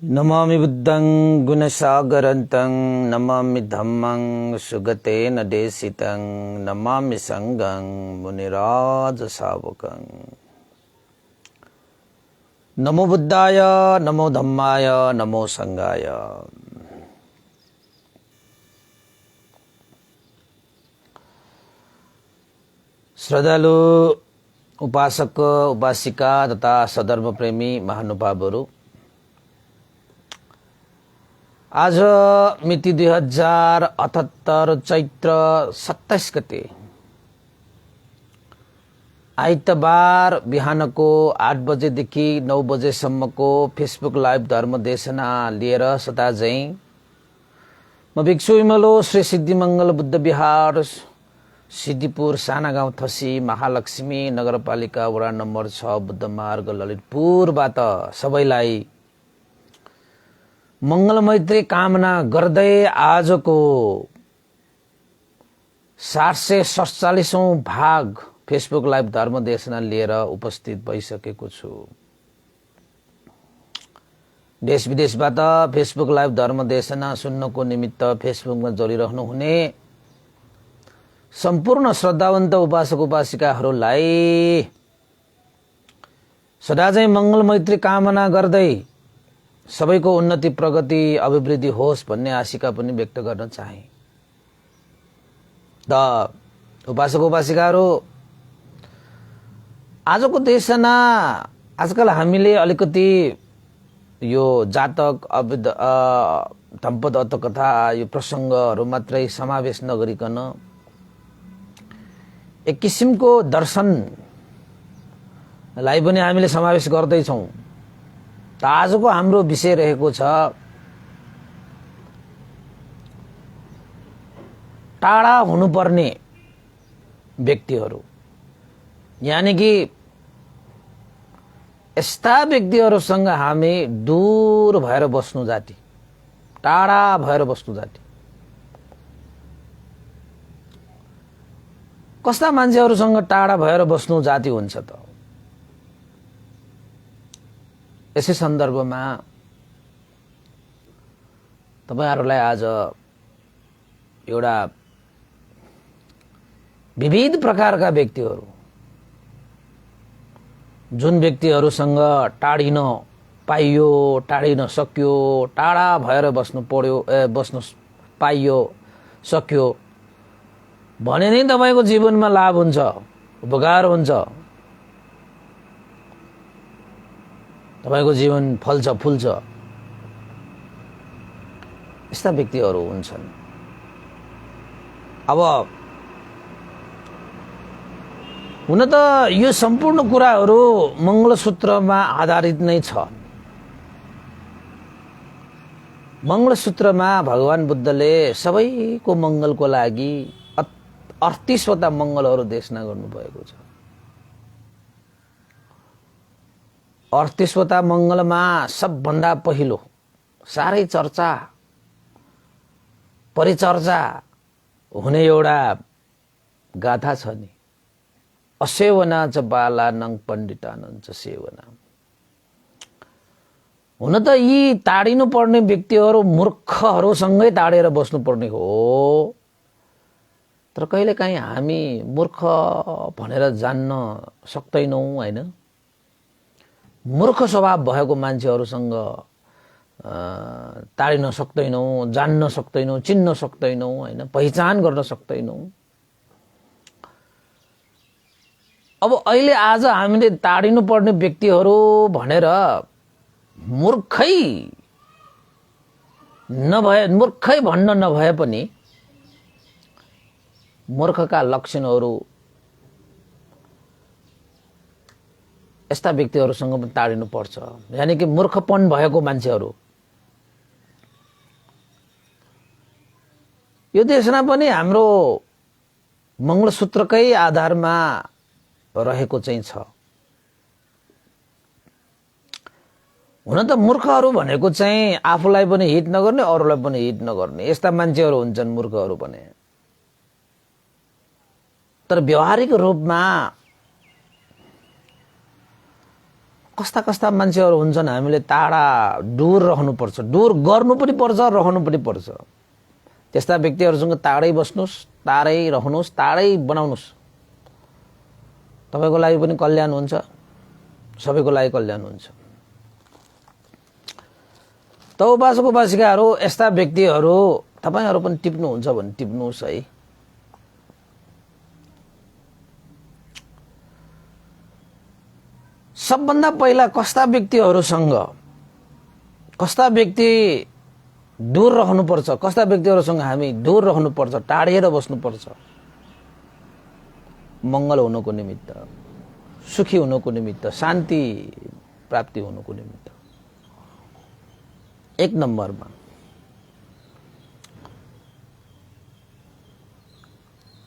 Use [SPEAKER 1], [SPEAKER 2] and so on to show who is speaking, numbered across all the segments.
[SPEAKER 1] नमामि बुद्धं गुणसागरन्तं नमामि धम्मं सुगतेन देशितं नमामि संघं मुनिराज सावकं। नमो बुद्धाय नमो धम्माय नमो संघाय। श्रद्धालु उपासक उपासिका तथा सधर्म प्रेमी महानुभावहरू, आज मिति 2078 चैत्र 27 गते आइतबार बिहानको 8 बजेदेखि 9 बजेसम्मको फेसबुक लाइभ धर्मदेशना लिएर सदा झैं म भिक्षु विमलो श्री सिद्धिमंगल बुद्ध विहार सिद्धिपुर साना गाउँ थसी महालक्ष्मी नगरपालिका वडा नम्बर 6 बुद्ध मार्ग ललितपुरबाट सबैलाई मंगल मैत्री कामना गर्दै आजको 747औं भाग फेसबुक लाइभ धर्मदेशना लिएर उपस्थित भइसकेको छु। देश विदेशबाट फेसबुक लाइभ धर्मदेशना सुन्नको निमित्त फेसबुकमा जोडिरहनु हुने सम्पूर्ण श्रद्धावन्त उपासक उपासिकाहरूलाई सदाझैं मंगल मैत्री कामना गर्दै सबैको उन्नति प्रगति अभिवृद्धि होस् भन्ने आशिका पनि व्यक्त गर्न चाहे। त उपासक उपासिकाहरू, आजको देशना आजकल हामीले अलिकति यो जातक धम्पद अर्थकथा यो प्रसंगहरू मात्रै समावेश नगरिकन एक किसिमको दर्शनलाई पनि हामीले समावेश गर्दैछौं। त आजको हाम्रो विषय रहेको छ टाढा हुनुपर्ने व्यक्तिहरू, यानी कि यस्ता व्यक्तिहरूसँग हामी दूर भएर बस्नु जाति, टाढा भएर बस्नु जाति। कस्ता मान्छेहरूसँग टाढा भएर बस्नु जाति हुन्छ त? यसै सन्दर्भमा तपाईहरुलाई आज एउटा विविध प्रकारका व्यक्तिहरू, जुन व्यक्तिहरूसँग टाढिन पाइयो, टाढिन सक्यो, टाढा भएर बस्नु पर्यो, बस्नु पाइयो, सक्यो भने नै तपाईको जीवनमा लाभ हुन्छ, उपकार हुन्छ, तपाईको जीवन फल्छ फुल्छ। यस्ता व्यक्तिहरू हुन्छन्। अब हुन त यो सम्पूर्ण कुराहरू मंगलसूत्रमा आधारित नै छ। मंगलसूत्रमा भगवान बुद्धले सबैको मंगलको लागि 38वटा मंगलहरू देशना गर्नुभएको छ। 38वटा मंगलमा सबभन्दा पहिलो साह्रै चर्चा परिचर्चा हुने एउटा गाथा छ नि, असेवना च बालानं पण्डितानं च सेवना। हुन त यी टाढिनु पर्ने व्यक्तिहरू मूर्खहरूसँगै टाढेर बस्नुपर्ने हो, तर कहिलेकाहीँ हामी मूर्ख भनेर जान्न सक्दैनौं हैन। मूर्ख स्वभाव भएको मान्छेहरूसँग टाढिन सक्दैनौं, जान्न सक्दैनौं, चिन्न सक्दैनौं हैन, पहिचान गर्न सक्दैनौं। अब अहिले आज हामीले टाढिनु पर्ने व्यक्तिहरू भनेर मूर्खै भन्न नभए पनि मूर्खका लक्षणहरू यस्ता व्यक्तिहरूसँग पनि टाढिनु पर्छ। यानी कि मूर्खपन भएको मान्छेहरू। यो देशना पनि हाम्रो मंगलसूत्रकै आधारमा रहेको चाहिँ छ। हुन त मूर्खहरू भनेको चाहिँ आफूलाई पनि हित नगर्ने, अरूलाई पनि हित नगर्ने यस्ता मान्छेहरू हुन्छन् मूर्खहरू भने। तर व्यावहारिक रूपमा कस्ता कस्ता मान्छेहरू हुन्छन्, हामीले टाढा दूर रहनुपर्छ, दूर गर्नु पनि पर्छ, रहनु पनि पर्छ। त्यस्ता व्यक्तिहरूसँग टाढै बस्नुहोस्, टाढै रहनुहोस्, टाढै बनाउनुहोस्। तपाईको लागि पनि कल्याण हुन्छ, सबैको लागि कल्याण हुन्छ। त उपासक उपासिकाहरू, यस्ता व्यक्तिहरू तपाईहरू पनि टिप्नुहुन्छ भने टिप्नुहोस् है। सबभन्दा पहिला कस्ता व्यक्तिहरूसँग, कस्ता व्यक्ति दूर रहनुपर्छ, कस्ता व्यक्तिहरूसँग हामी दूर रहनुपर्छ, टाढिएर बस्नुपर्छ? मंगल हुनको निमित्त, सुखी हुनको निमित्त, शान्ति प्राप्ति हुनको निमित्त। एक नम्बरमा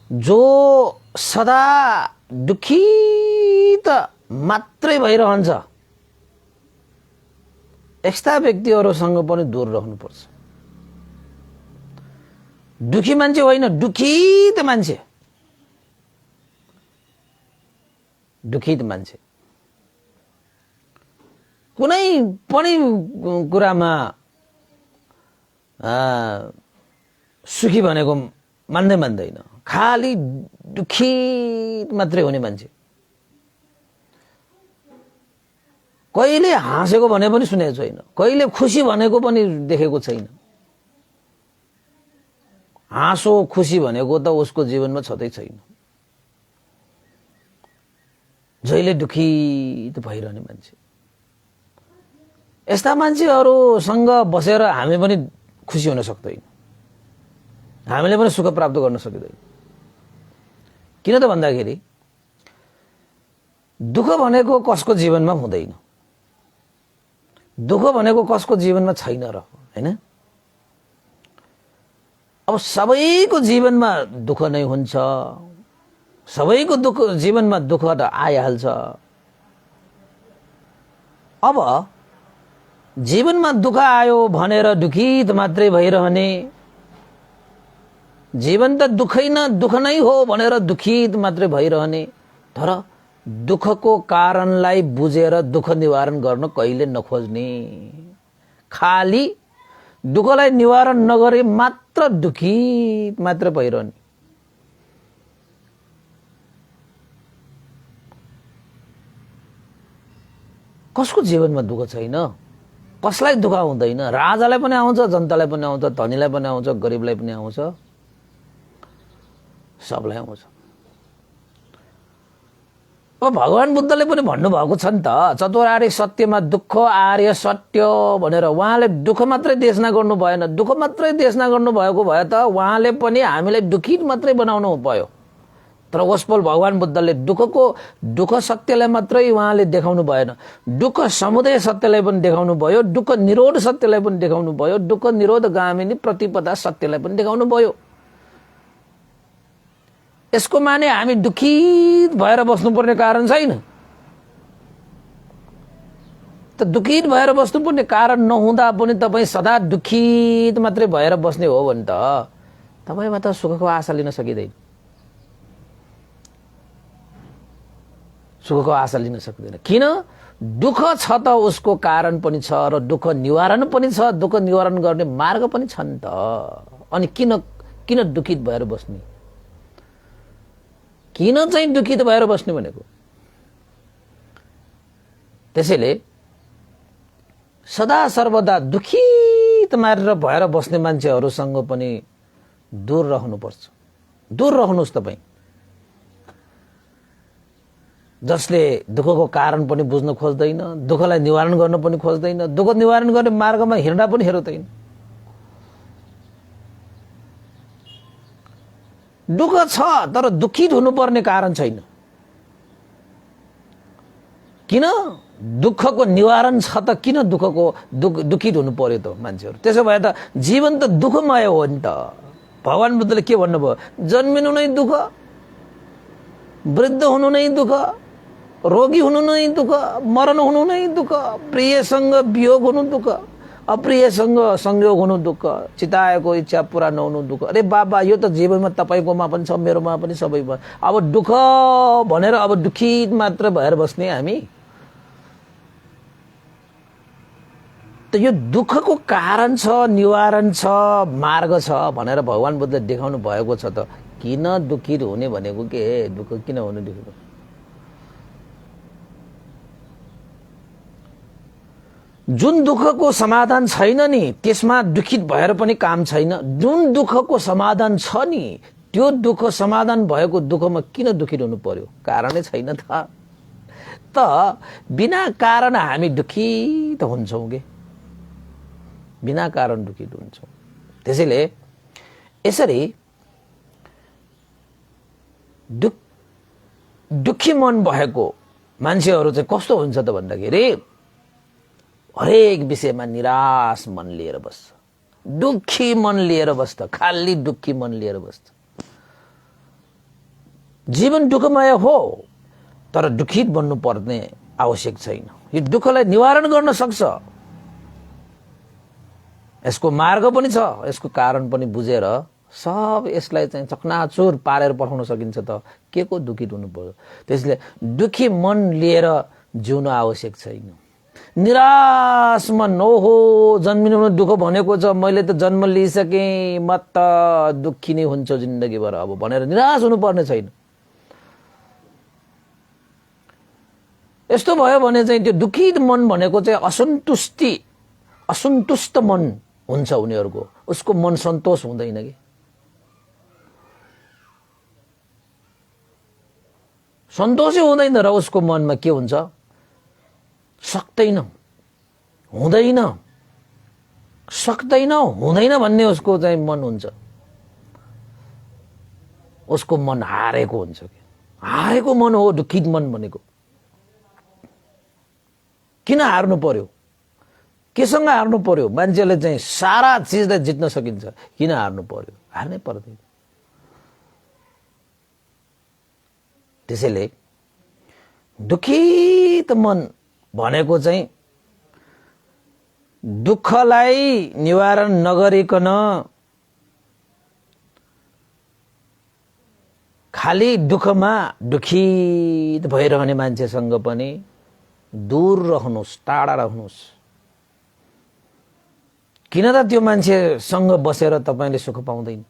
[SPEAKER 1] जो सदा दुखित मात्रै भइरहन्छ, यस्ता व्यक्तिहरूसँग पनि दूर रहनुपर्छ। दुखी मान्छे होइन, दुखित मान्छे, दुखित मान्छे कुनै पनि कुरामा सुखी भनेको मान्दैन, खाली दुखित मात्रै हुने मान्छे। कहिले हाँसेको भने पनि सुनेको छैन, कहिले खुसी भनेको पनि देखेको छैन। हाँसो खुसी भनेको त उसको जीवनमा छँदै छैन। जहिले दुखित भइरहने मान्छे, यस्ता मान्छेहरूसँग बसेर हामी पनि खुसी हुन सक्दैन, हामीले पनि सुख प्राप्त गर्न सकिँदैन। किन त भन्दाखेरि दुःख भनेको कसको जीवनमा हुँदैन, दुःख भनेको कसको जीवनमा छैन र, हैन? अब सबैको जीवनमा दुःख नै हुन्छ, सबैको दुःख जीवनमा दुःख त आइहाल्छ। अब जीवनमा दुःख आयो भनेर दुखित मात्रै भइरहने, जीवन त दुःख नै हो भनेर दुखित मात्रै भइरहने, तर दुःखको कारणलाई बुझेर दुःख निवारण गर्न कहिले नखोज्ने, खाली दुःखलाई निवारण नगरे मात्र दुखित मात्र भइरहने। कसको जीवनमा दुःख छैन, कसलाई दुःख हुँदैन? राजालाई पनि आउँछ, जनतालाई पनि आउँछ, धनीलाई पनि आउँछ, गरिबलाई पनि आउँछ, सबलाई आउँछ। अब भगवान बुद्धले पनि भन्नुभएको छ नि त, चतुरार्य सत्यमा दुःख आर्य सत्य भनेर। उहाँले दुःख मात्रै देशना गर्नु भएन, दुःख मात्रै देशना गर्नु भएको भए त उहाँले पनि हामीलाई दुखित मात्रै बनाउनु भयो। तर उसपल भगवान बुद्धले दुःख सत्यलाई मात्रै उहाँले देखाउनु भएन, दुःख समुदय सत्यलाई पनि देखाउनु भयो, दुःख निरोध सत्यलाई पनि देखाउनु भयो, दुःख निरोध गामिनी प्रतिपदा सत्यलाई पनि देखाउनु भयो। यसको माने हामी दुखित भएर बस्नुपर्ने कारण छैन। त दुखित भएर बस्नुपर्ने कारण नहुँदा पनि तपाईँ सदा दुखित मात्रै भएर बस्ने हो भने त तपाईँमा त सुखको आशा लिन सकिँदैन, सुखको आशा लिन सक्दैन। किन? दुःख छ त उसको कारण पनि छ र दुःख निवारण पनि छ, दुःख निवारण गर्ने मार्ग पनि छ नि त। अनि किन दुखित भएर बस्ने, किन चाहिँ दुखित भएर बस्ने भनेको? त्यसैले सदा सर्वदा दुखित मारेर भएर बस्ने मान्छेहरूसँग पनि दूर रहनुपर्छ। दूर रहनुहोस् तपाईँ, जसले दुःखको कारण पनि बुझ्न खोज्दैन, दुःखलाई निवारण गर्न पनि खोज्दैन, दुःख निवारण गर्ने मार्गमा हिँड्दा पनि हेर्दैन। दुःख छ तर दुखित हुनुपर्ने कारण छैन। किन? दुःखको निवारण छ त किन दुखित हुनु पर्यो त मान्छेहरू? त्यसो भए त जीवन त दुःखमय हो नि त। भगवान बुद्धले के भन्नुभयो? जन्मिनु नै दुःख, वृद्ध हुनु नै दुःख, रोगी हुनु नै दुःख, मरण हुनु नै दुःख, प्रियसँग वियोग हुनु दुःख, अप्रियसँग संयोग हुनु दुःख, चिताएको इच्छा पूरा नहुनु दुःख। अरे बाबा, यो त जीवनमा तपाईकोमा पनि छ, मेरोमा पनि, सबैमा। अब दुःख भनेर अब दुखित मात्र भएर बस्ने हामी? त यो दुःखको कारण छ, निवारण छ, मार्ग छ भनेर भगवान बुद्धले देखाउनु भएको छ त किन दुखी हुने भनेको के? दुःख किन हुनु दुःखी? जुन दुःखको समाधान छैन नि त्यसमा दुखित भएर पनि काम छैन। जुन दुःखको समाधान छ नि त्यो दुःख समाधान भएको दुःखमा किन दुखित हुनु पर्यो? कारणै छैन त। बिना कारण हामी दुखित हुन्छौँ के? बिना कारण दुखित हुन्छौँ। त्यसैले यसरी दुखी मन भएको मान्छेहरू चाहिँ कस्तो हुन्छ त भन्दाखेरि हरेक विषयमा निराश मन लिएर बस्छ, दुखी मन लिएर बस्छ, खाली दुखी मन लिएर बस्छ। जीवन दुःखमय हो तर दुखित बन्नु पर्ने आवश्यक छैन। यो दुःखलाई निवारण गर्न सक्छ। यसको मार्ग पनि छ, यसको कारण पनि बुझेर सब यसलाई चाहिँ चकनाचुर पारेर पठाउन सकिन्छ त के को दुखित हुनु पर्यो? त्यसले दुखी मन लिएर जिउन आवश्यक छैन। निराश मन, ओहो जन्मिनु दुःख भनेको छ, मैले त जन्म लिइसकेँ, म त दुखी नै हुन्छ जिन्दगीभर अब भनेर निराश हुनुपर्ने छैन। यस्तो भयो भने चाहिँ त्यो दुखित मन भनेको चाहिँ असन्तुष्ट मन हुन्छ उनीहरूको। उसको मन सन्तोष हुँदैन कि? सन्तोषै हुँदैन र उसको मनमा के हुन्छ? सक्दैन, हुँदैन, भन्ने उसको चाहिँ मन हुन्छ। उसको मन हारेको हुन्छ कि? हारेको मन हो दुखित मन भनेको। किन हार्नु पर्यो? केसँग हार्नु पर्यो? मान्छेले चाहिँ सारा चिजलाई जित्न सकिन्छ, किन हार्नु पर्यो? हार्नै पर्दैन। त्यसैले दुखित मन भनेको चाहिँ दुःखलाई निवारण नगरिकन खाली दुःखमा दुखित भइरहने मान्छेसँग पनि दूर रहनुहोस्, टाढा रहनुहोस्। किन त त्यो मान्छेसँग बसेर तपाईले सुख पाउँदैन?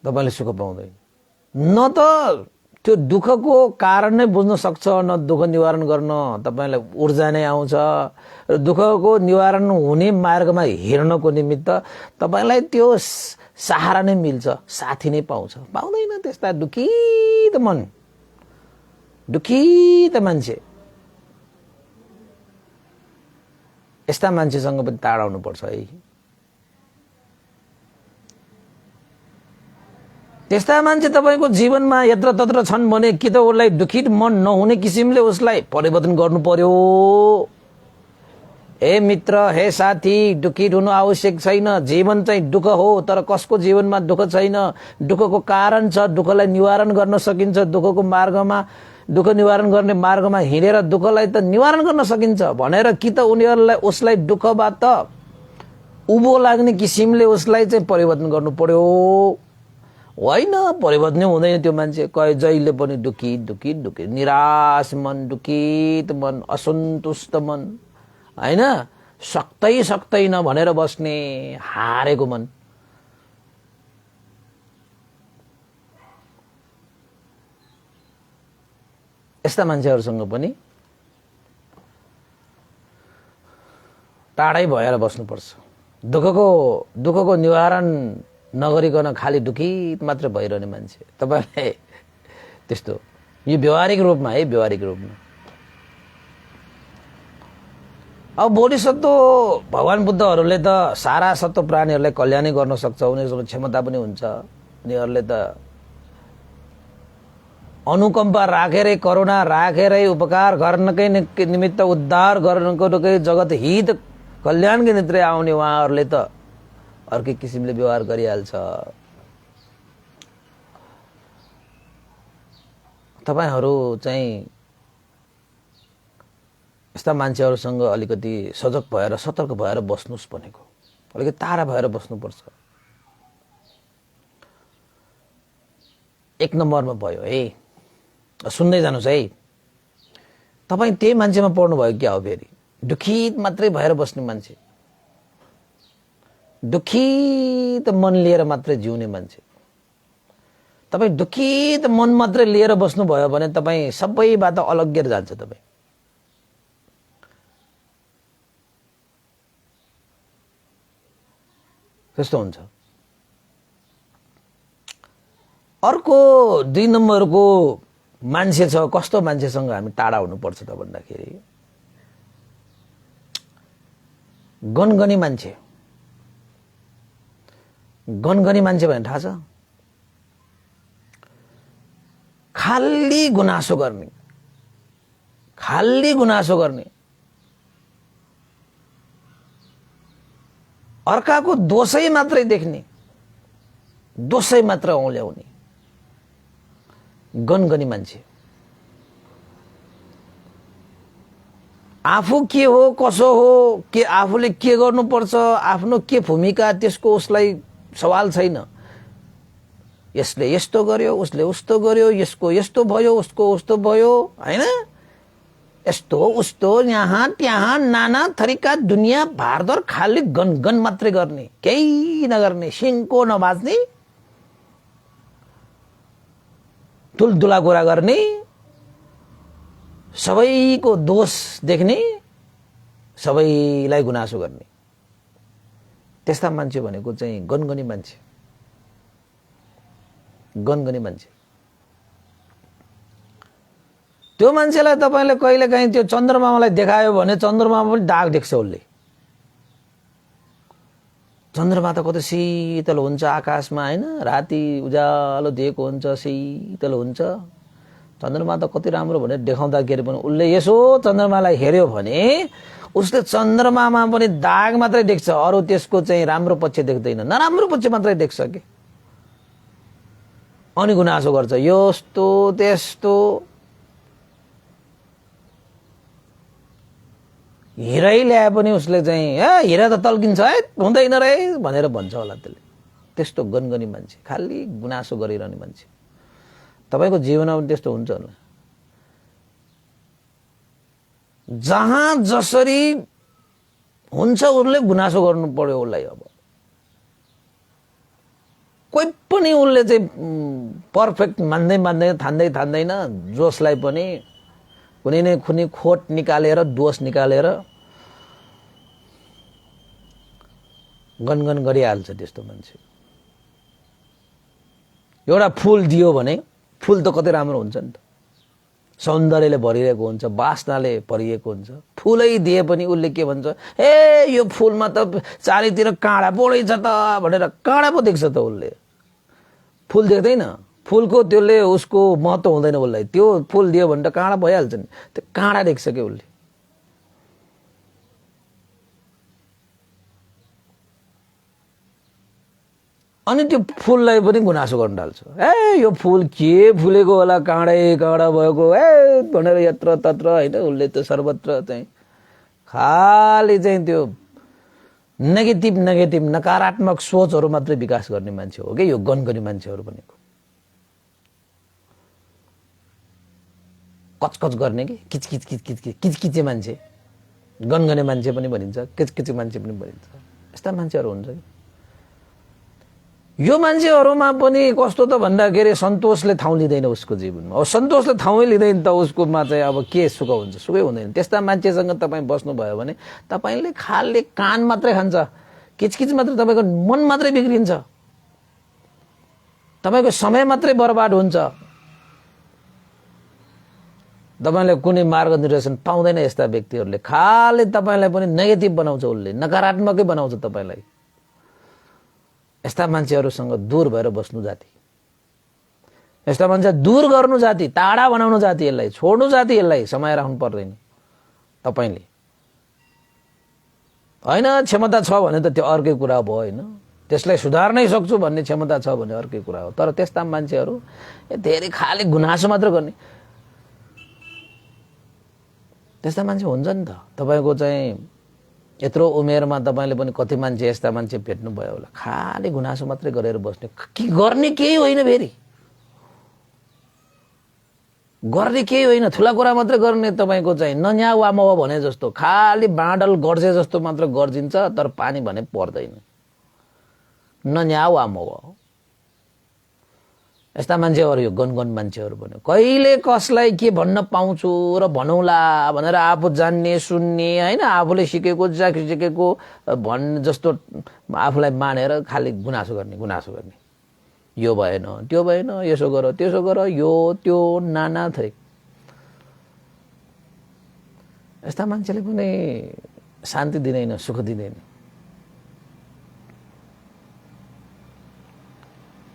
[SPEAKER 1] तपाईले सुख पाउँदैन। न त त्यो दुःखको कारण नै बुझ्न सक्छ, न दुःख निवारण गर्न तपाईलाई ऊर्जा नै आउँछ। र दुःखको निवारण हुने मार्गमा हिँड्नको निमित्त तपाईलाई त्यो सहारा नै मिल्छ, साथी नै पाउँदैन। त्यस्ता दुखित मन, दुखित मान्छे, यस्ता मान्छेसँग पनि टाढा हुनुपर्छ है। त्यस्ता मान्छे तपाईको जीवनमा यत्रतत्र छन् भने कि त उसलाई दुखित मन नहुने किसिमले उसलाई परिवर्तन गर्नु पर्यो। हे मित्र, हे साथी, दुखित हुनु आवश्यक छैन। जीवन चाहिँ दुःख हो, तर कसको जीवनमा दुःख छैन? दुःखको कारण छ, दुःखलाई निवारण गर्न सकिन्छ। दुःखको मार्गमा, दुःख निवारण गर्ने मार्गमा हिँडेर दुःखलाई त निवारण गर्न सकिन्छ भनेर कि त उनीहरूलाई उसलाई दुःखबाट उभो लाग्ने किसिमले उसलाई चाहिँ परिवर्तन गर्नु पर्यो। होइन, परिवर्तन हुँदैन। त्यो मान्छे जहिले पनि दुखित, निराश मन, दुखित मन, असन्तुष्ट मन, होइन, सक्दैन भनेर बस्ने हारेको मन। यस्ता मान्छेहरूसँग पनि टाढै भएर बस्नुपर्छ। दुःखको निवारण नगरिकन खाली दुखित मात्र भइरहने मान्छे तपाईले त्यस्तो यो व्यवहारिक रूपमा है, व्यवहारिक रूपमा। अब बोधिसत्व भगवान बुद्धहरूले त सारा सत्व प्राणीहरूलाई कल्याणै गर्न सक्छ, उनीहरूसँग क्षमता पनि हुन्छ। उनीहरूले त अनुकम्पा राखेरै, करुणा राखेरै, उपकार गर्नकै निमित्त, उद्धार गर्नको जगत हित कल्याणकै निमित्त आउने उहाँहरूले त अर्कै किसिमले व्यवहार गरिहाल्छ। तपाईहरू चाहिँ यस्ता मान्छेहरूसँग अलिकति सजग भएर, सतर्क भएर बस्नुस् भनेको। अलिकति टाढा भएर बस्नुपर्छ। एक नम्बरमा भयो है, सुन्दै जानुहोस् है, तपाईँ त्यही मान्छेमा पर्नुभयो क्या हो। फेरि दुखित मात्रै भएर बस्ने मान्छे, दुखित मन लिएर मात्रै जिउने मान्छे, तपाईँ दुखित मन मात्रै लिएर बस्नुभयो भने तपाईँ सबैबाट अलग्गेर जान्छ। तपाईँ त्यस्तो हुन्छ। अर्को 2 नम्बरको मान्छे छ, कस्तो मान्छेसँग हामी टाढा हुनुपर्छ त भन्दाखेरि गनगनी मान्छे। गनगनी मान्छे भने थाहा छ? खाली गुनासो गर्ने, खाली गुनासो गर्ने, अर्काको दोषै मात्रै देख्ने, दोषै मात्र औल्याउने गनगनी मान्छे। आफू के हो कसो हो, के आफूले के गर्नुपर्छ, आफ्नो के भूमिका, त्यसको उसलाई सवाल छैन। यसले यस्तो गर्यो, उसले उस्तो गर्यो, यसको यस्तो भयो, उसको उस्तो भयो, हैन? यस्तो उस्तो यहाँ त्यहाँ नाना थरीका दुनियाँ भारदर खाली गनगन मात्रै गर्ने, केही नगर्ने, सिङको नबाज्ने, तुलदुला कुरा गर्ने, सबैको दोष देख्ने, सबैलाई गुनासो गर्ने, त्यस्ता मान्छे भनेको चाहिँ गनगनी मान्छे। गनगनी मान्छे। त्यो मान्छेलाई तपाईले कहिलेकाहीँ त्यो चन्द्रमालाई देखायो भने चन्द्रमामा पनि दाग देख्छ उसले। चन्द्रमा त कति शीतल हुन्छ आकाशमा, हैन? राति उज्यालो दिएको हुन्छ, शीतल हुन्छ। चन्द्रमा त कति राम्रो भनेर देखाउँदाखेरि पनि उसले यसो चन्द्रमालाई हेर्यो भने उसले चन्द्रमामा पनि दाग मात्रै देख्छ, अरु त्यसको चाहिँ राम्रो पक्ष देख्दैन, नराम्रो पक्ष मात्रै देख्छ के। अनि गुनासो गर्छ, यस्तो त्यस्तो। हिरै ल्याए पनि उसले चाहिँ हिरा त तल्किन्छ है, हुँदैन रे भनेर भन्छ होला त्यसले। त्यस्तो गनगनी मान्छे, खाली गुनासो गरिरहने मान्छे। तपाईको जीवनमा पनि त्यस्तो हुन्छ होला। जहाँ जसरी हुन्छ उसले गुनासो गर्नु पर्यो उसलाई। अब कोही पनि उसले चाहिँ पर्फेक्ट मान्दैन, ठान्दैन। जोसलाई पनि कुनै न कुनै खोट निकालेर, दोष निकालेर गनगन गरिहाल्छ त्यस्तो मान्छे। एउटा फूल दियो भने फूल त कति राम्रो हुन्छ नि त, सौन्दर्यले भरिरहेको हुन्छ, वासनाले भरिएको हुन्छ। फूलै दिए पनि उसले के भन्छ, ए यो फूलमा त चारैतिर काँडा बढै छ त भनेर काँडा पो देख्छ त उसले। फूल देख्दैन, फूलको त्यसले उसको महत्त्व हुँदैन उसलाई। त्यो फूल दियो भने त काँडा भइहाल्छ नि, त्यो काँडा देख्छ के उसले। अनि त्यो फूललाई पनि गुनासो गर्न थाल्छ, ए यो फूल के फुलेको होला, काँडै काँडा भएको भनेर यत्र तत्र, हैन? उसले त सर्वत्र चाहिँ खाली चाहिँ त्यो नेगेटिभ नकारात्मक सोचहरू मात्रै विकास गर्ने मान्छे हो के यो गनगनी मान्छेहरू भनेको। कचकच गर्ने कि किचकिचे मान्छे, गनगने मान्छे पनि भनिन्छ, किचकिचे मान्छे पनि भनिन्छ। यस्ता मान्छेहरू हुन्छ कि यो मान्छेहरूमा पनि कस्तो त भन्दाखेरि सन्तोषले ठाउँ लिँदैन उसको जीवनमा। अब सन्तोषले ठाउँै लिँदैन त उसकोमा चाहिँ अब के सुख हुन्छ? सुखै हुँदैन। त्यस्ता मान्छेसँग तपाईँ बस्नुभयो भने तपाईले खाली कान मात्रै खान्छ, किचकिच मात्रै, तपाईको मन मात्रै बिग्रिन्छ, तपाईको समय मात्रै बर्बाद हुन्छ। तपाईले कुनै मार्गदर्शन पाउँदैन यस्ता व्यक्तिहरूले। खाली तपाईलाई पनि नेगेटिभ बनाउँछ, उसले नकारात्मकै बनाउँछ तपाईलाई। यस्ता मान्छेहरूसँग दूर भएर बस्नु जाति, यस्ता मान्छे दूर गर्नु जाति, टाढा बनाउनु जाति, यसलाई छोड्नु जाति, यसलाई समय राख्नु पर्दैन तपाईले। हैन क्षमता छ भने त त्यो अर्कै कुरा भयो, हैन? त्यसलाई सुधार्नै सक्छु भन्ने क्षमता छ भने अर्कै कुरा हो। तर त्यस्ता मान्छेहरू धेरै खाली गुनासो मात्र गर्ने त्यस्ता मान्छे हुन्छ नि त। तपाईको चाहिँ यत्रो उमेरमा तपाईले पनि कति मान्छे यस्ता मान्छे भेट्नु भयो होला, खाली गुनासो मात्रै गरेर बस्ने, के गर्ने केही होइन। फेरि गर्ने केही होइन, ठुला कुरा मात्रै गर्ने तपाईँको चाहिँ नन्या वा मवा भने जस्तो खालि बाँडल गर्जे जस्तो मात्र गर्जिन्छ, तर पानी भने पर्दैन। नन्या वा मवा यस्ता मान्छेहरू, यो गनगन मान्छेहरू भन्यो। कहिले कसलाई के भन्न पाउँछु र भनौँला भनेर आफू जान्ने सुन्ने होइन, आफूले सिकेको सिकेको जस्तो आफूलाई मानेर खालि गुनासो गर्ने। यो भएन, त्यो भएन, यसो गर त्यसो गर, यो त्यो नाना थरी। यस्ता मान्छेले पनि शान्ति दिँदैन, सुख दिँदैन।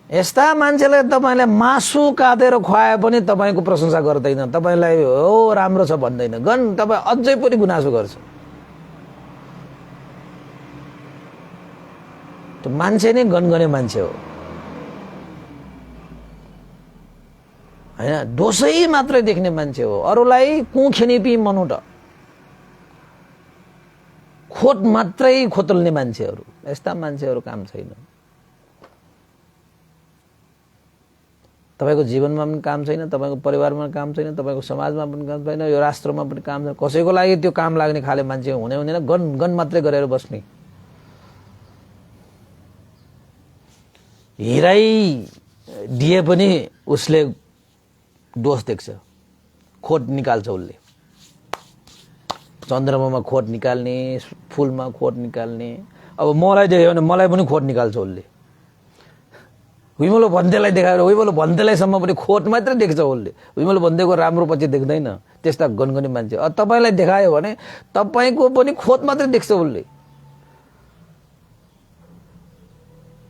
[SPEAKER 1] यस्ता मान्छेले तपाईँलाई मासु काटेर खुवाए पनि तपाईँको प्रशंसा गर्दैन, तपाईँलाई हो राम्रो छ भन्दैन, तपाईँ अझै पनि गुनासो गर्छ। त्यो मान्छे नै गनगने मान्छे हो हैन, दोषै मात्रै देख्ने मान्छे हो। अरूलाई कुखेनेपी मनुट खोट मात्रै खोतल्ने मान्छेहरू, यस्ता मान्छेहरू काम छैन। तपाईको जीवनमा पनि काम छैन, तपाईको परिवारमा पनि काम छैन, तपाईको समाजमा पनि काम छैन, यो राष्ट्रमा पनि काम छैन। कसैको लागि त्यो काम लाग्ने खाले मान्छे हुने हुँदैन, गन मात्रै गरेर बस्ने। हिरै दिए पनि उसले दोष देख्छ, खोट निकाल्छ उसले। चन्द्रमामा खोट निकाल्ने, फुलमा खोट निकाल्ने। अब मलाई देख्यो भने मलाई पनि खोट निकाल्छ उसले। विमलो भन्देलाई देखाएर विमलो भन्देलाईसम्म पनि खोट मात्रै देख्छ उसले, विमलो भन्देको राम्रो पछि देख्दैन। त्यस्ता गनगनी मान्छे तपाईँलाई देखायो भने तपाईँको पनि खोट मात्रै देख्छ उसले।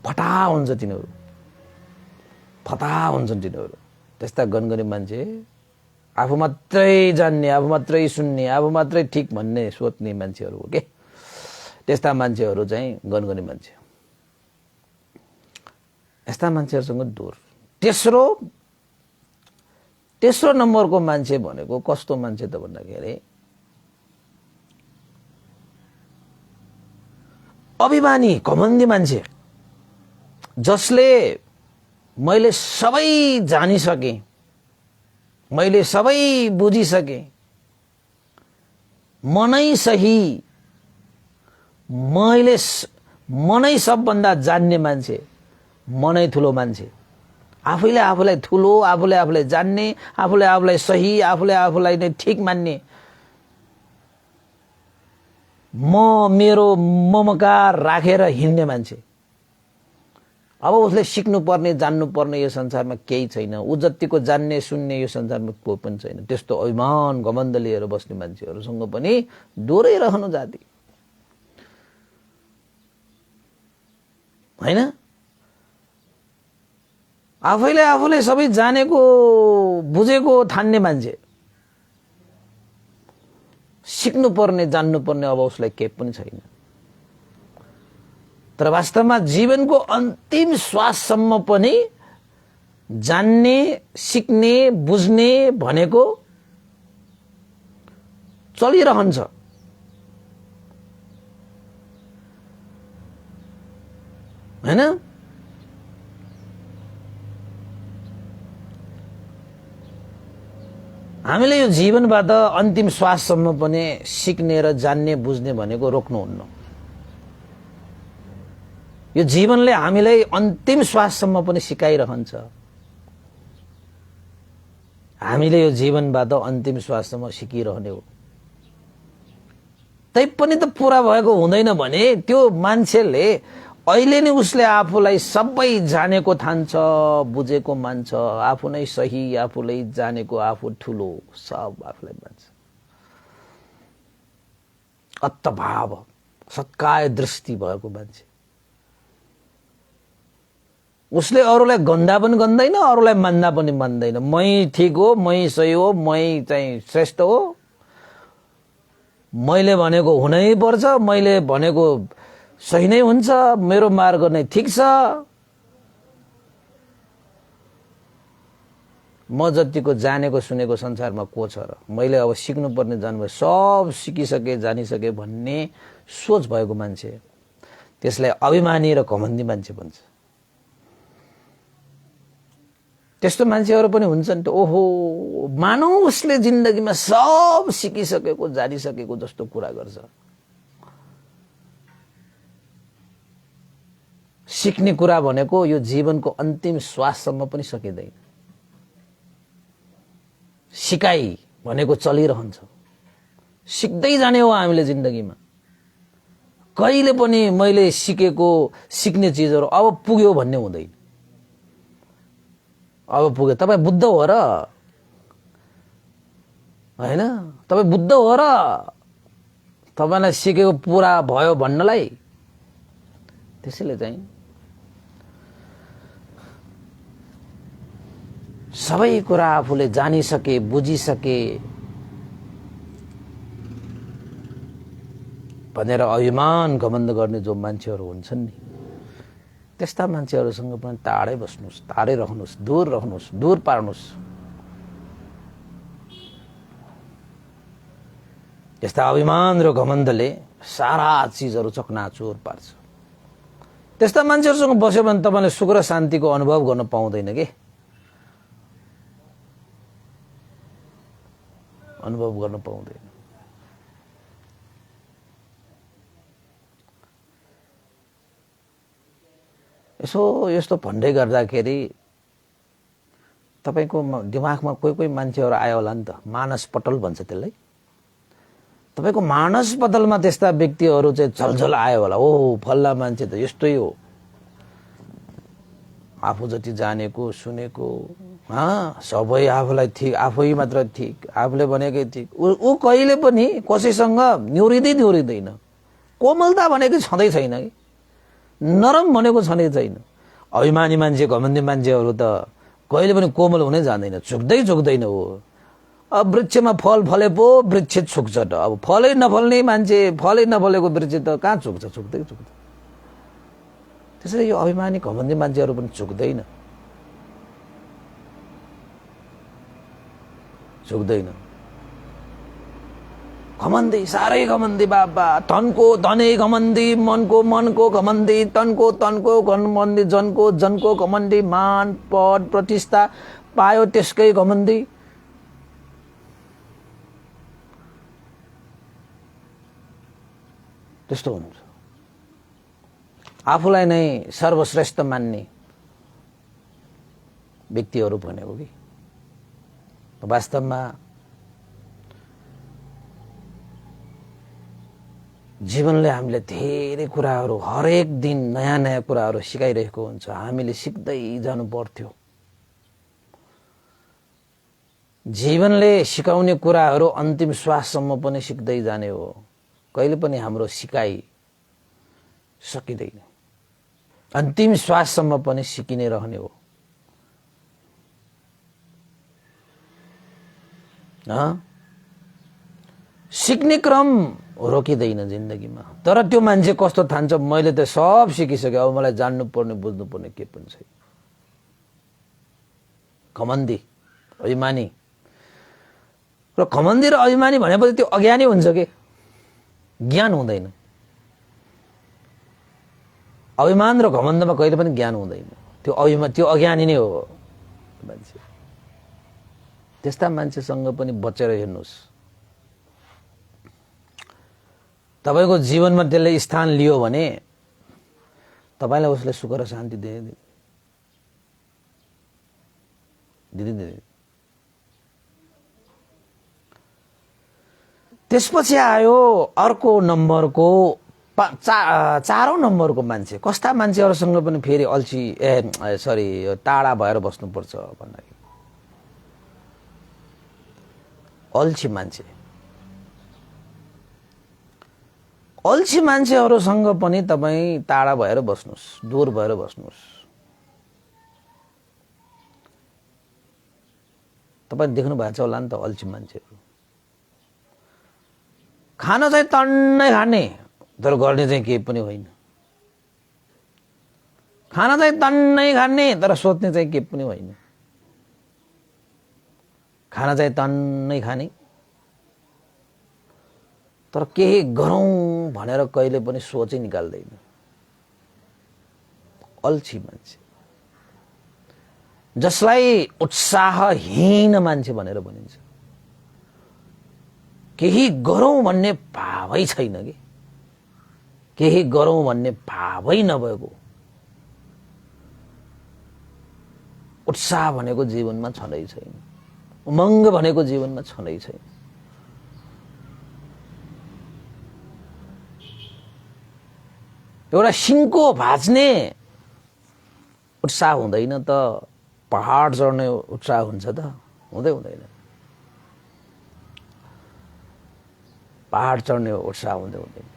[SPEAKER 1] फटा हुन्छ तिनीहरू, फटा हुन्छन् तिनीहरू। त्यस्ता गनगनी मान्छे, आफू मात्रै जान्ने, आफू मात्रै सुन्ने, आफू मात्रै ठिक भन्ने सोच्ने मान्छेहरू हो के। त्यस्ता मान्छेहरू चाहिँ गनगनी मान्छे। यस्ता मान्छेहरूसँग दूर। तेस्रो नम्बरको मान्छे भनेको कस्तो मान्छे त भन्दाखेरि अभिमानी, घमण्डी मान्छे, जसले मैले सबै जानिसके, मैले सबै बुझिसके, मनै सही, मनै सबभन्दा जान्ने मान्छे, मनै ठुलो मान्छे। आफैले आफूलाई ठुलो, आफूले आफूलाई जान्ने, आफूले आफूलाई सही, आफूले आफूलाई नै ठिक मान्ने, मेरो ममकार राखेर हिँड्ने मान्छे। अब उसले सिक्नुपर्ने, जान्नुपर्ने यो संसारमा केही छैन। ऊ जतिको जान्ने सुन्ने यो संसारमा कोही पनि छैन। त्यस्तो अभिमान घमण्ड लिएर बस्ने मान्छेहरूसँग पनि दूरै रहनु जाति हैन। आफैले आफूले सबै जानेको बुझेको ठान्ने मान्छे, सिक्नुपर्ने जान्नुपर्ने अब उसलाई केही पनि छैन। तर वास्तवमा जीवनको अन्तिम श्वाससम्म पनि जान्ने, सिक्ने, बुझ्ने भनेको चलिरहन्छ। हैन, हामीले यो जीवनबाट अन्तिम श्वाससम्म पनि सिक्ने र जान्ने बुझ्ने भनेको रोक्नुहुन्न। यो जीवनले हामीलाई अन्तिम श्वाससम्म पनि सिकाइरहन्छ। हामीले यो जीवनबाट अन्तिम श्वाससम्म सिकिरहने हो। तैपनि त पूरा भएको हुँदैन भने त्यो मान्छेले अहिले नै उसले आफूलाई सबै जानेको ठान्छ, बुझेको मान्छ, आफू नै सही, आफूलाई जानेको, आफू ठुलो, सब आफूलाई मान्छ। अत्तभाव, सत्काय दृष्टि भएको मान्छे। उसले अरूलाई गन्दा पनि गन्दैन, अरूलाई मान्दा पनि मान्दैन। मै ठिक हो, मै सही हो, मै चाहिँ श्रेष्ठ हो, मैले भनेको हुनै पर्छ, मैले भनेको सही नै हुन्छ, मेरो मार्ग नै ठिक छ, म जतिको जानेको सुनेको संसारमा को छ र, मैले अब सिक्नुपर्ने जान्नु सब सिकिसके, जानिसके भन्ने सोच भएको मान्छे, त्यसलाई अभिमानी र घमण्डी मान्छे भन्छ। त्यस्तो मान्छेहरू पनि हुन्छन् त। ओहो, मानौ उसले जिन्दगीमा सब सिकिसकेको जानिसकेको जस्तो कुरा गर्छ। सिक्ने कुरा भनेको यो जीवनको अन्तिम श्वाससम्म पनि सकिँदैन। सिकाइ भनेको चलिरहन्छ, सिक्दै जाने हो हामीले जिन्दगीमा। कहिले पनि मैले सिकेको सिक्ने चिजहरू अब पुग्यो भन्ने हुँदैन। अब पुग्यो, तपाईँ बुद्ध हो र हैन? तपाईँ बुद्ध हो र तपाईलाई सिकेको पुरा भयो भन्नलाई? त्यसैले चाहिँ सबै कुरा आफूले जानिसके बुझिसके भनेर अभिमान घमण्ड गर्ने जो मान्छेहरू हुन्छन् नि, त्यस्ता मान्छेहरूसँग पनि टाढै बस्नुहोस्, टाढै रहनुहोस्, दूर रहनुहोस्, दूर पार्नुहोस्। यस्ता अभिमान र घमण्डले सारा चिजहरू चकनाचुर पार्छ। त्यस्ता मान्छेहरूसँग बस्यो भने तपाईले सुख र शान्तिको अनुभव गर्न पाउँदैन के, अनुभव गर्न पाउँदैन। यसो यस्तो भन्दै गर्दाखेरि तपाईको दिमागमा कोही कोही मान्छेहरू आयो होला नि त, मानस पटल भन्छ त्यसलाई। तपाईको मानस पटलमा त्यस्ता व्यक्तिहरू चाहिँ झलझल आयो होला। ओ फल्ला मान्छे त यस्तै हो, आफू जति जानेको सुनेको, सबै आफूलाई ठिक, आफै मात्र ठिक, आफूले भनेकै ठिक। ऊ कहिले पनि कसैसँग न्युरिँदैन। कोमलता भनेको छँदै छैन कि, नरम भनेको छँदै छैन। अभिमानी मान्छे, घमण्डी मान्छेहरू त कहिले पनि कोमल हुनै जान्दैन, झुक्दैन हो। अब वृक्षमा फल फले पो वृक्ष झुक्छ त। अब फलै नफल्ने मान्छे, फलै नफलेको वृक्ष त कहाँ झुक्छ? झुक्दैन। त्यसैले यो अभिमानी घमण्डी मान्छेहरू पनि झुक्दैन। घमण्डी, साह्रै घमण्डी बाबा, धनको धनै घमण्डी, मनको घमण्डी, तनको घमण्डी, जनको घमण्डी, मान पद प्रतिष्ठा पायो त्यसकै घमण्डी। त्यस्तो हुन्छ। आफूलाई नै सर्वश्रेष्ठ मान्ने व्यक्तिहरू भनेको कि वास्तवमा जीवनले हामीले धेरै कुराहरू, हरेक दिन नयाँ नयाँ कुराहरू सिकाइरहेको हुन्छ। हामीले सिक्दै जानु पर्थ्यो। जीवनले सिकाउने कुराहरू अन्तिम श्वाससम्म पनि सिक्दै जाने हो। कहिले पनि हाम्रो सिकाइ सकिँदैन, अन्तिम श्वाससम्म पनि सिकिने रहने हो। सिक्ने क्रम रोकिँदैन जिन्दगीमा। तर त्यो मान्छे कस्तो ठान्छ, मैले त सब सिकिसकेँ, अब मलाई जान्नु पर्ने बुझ्नु पर्ने के पनि छैन। घमण्डी, अभिमानी। र घमण्डी र अभिमानी भनेपछि त्यो अज्ञानी हुन्छ के, ज्ञान हुँदैन। अभिमान र घमण्डमा कहिले पनि ज्ञान हुँदैन। त्यो अज्ञानी नै हो मान्छे। त्यस्ता मान्छेसँग पनि बचेर हेर्नुहोस्। तपाईको जीवनमा त्यसले स्थान लियो भने तपाईलाई उसले सुख र शान्ति दिँदैन। त्यसपछि आयो अर्को नम्बरको चारौं नम्बरको मान्छे। कस्ता मान्छेहरूसँग पनि फेरि टाढा भएर बस्नुपर्छ भन्दाखेरि, अल्छी मान्छे। अल्छी मान्छेहरूसँग पनि तपाईँ टाढा भएर बस्नुहोस्, दूर भएर बस्नुहोस्। तपाईँ देख्नु भएको छ होला नि त अल्छी मान्छेहरू। खाना चाहिँ टन्नै खाने, तर गर्ने चाहिँ केही पनि होइन। खाना चाहिँ टन्नै खाने, तर सोच्ने चाहिँ केही पनि होइन। खाना चाहिँ टन्नै खाने, तर केही गरौँ भनेर कहिले पनि सोचै निकाल्दैन। अल्छी मान्छे। जसलाई उत्साहहीन मान्छे भनेर भनिन्छ। केही गरौँ भन्ने भावै छैन कि, केही गरौँ भन्ने भावै नभएको उत्साह भनेको जीवनमा छँदै छैन, उमङ्ग भनेको जीवनमा छँदै छैन। एउटा सिन्को भाँच्ने उत्साह हुँदैन त पहाड चढ्ने उत्साह हुन्छ त? हुँदै हुँदैन। पहाड चढ्ने उत्साह हुँदै हुँदैन।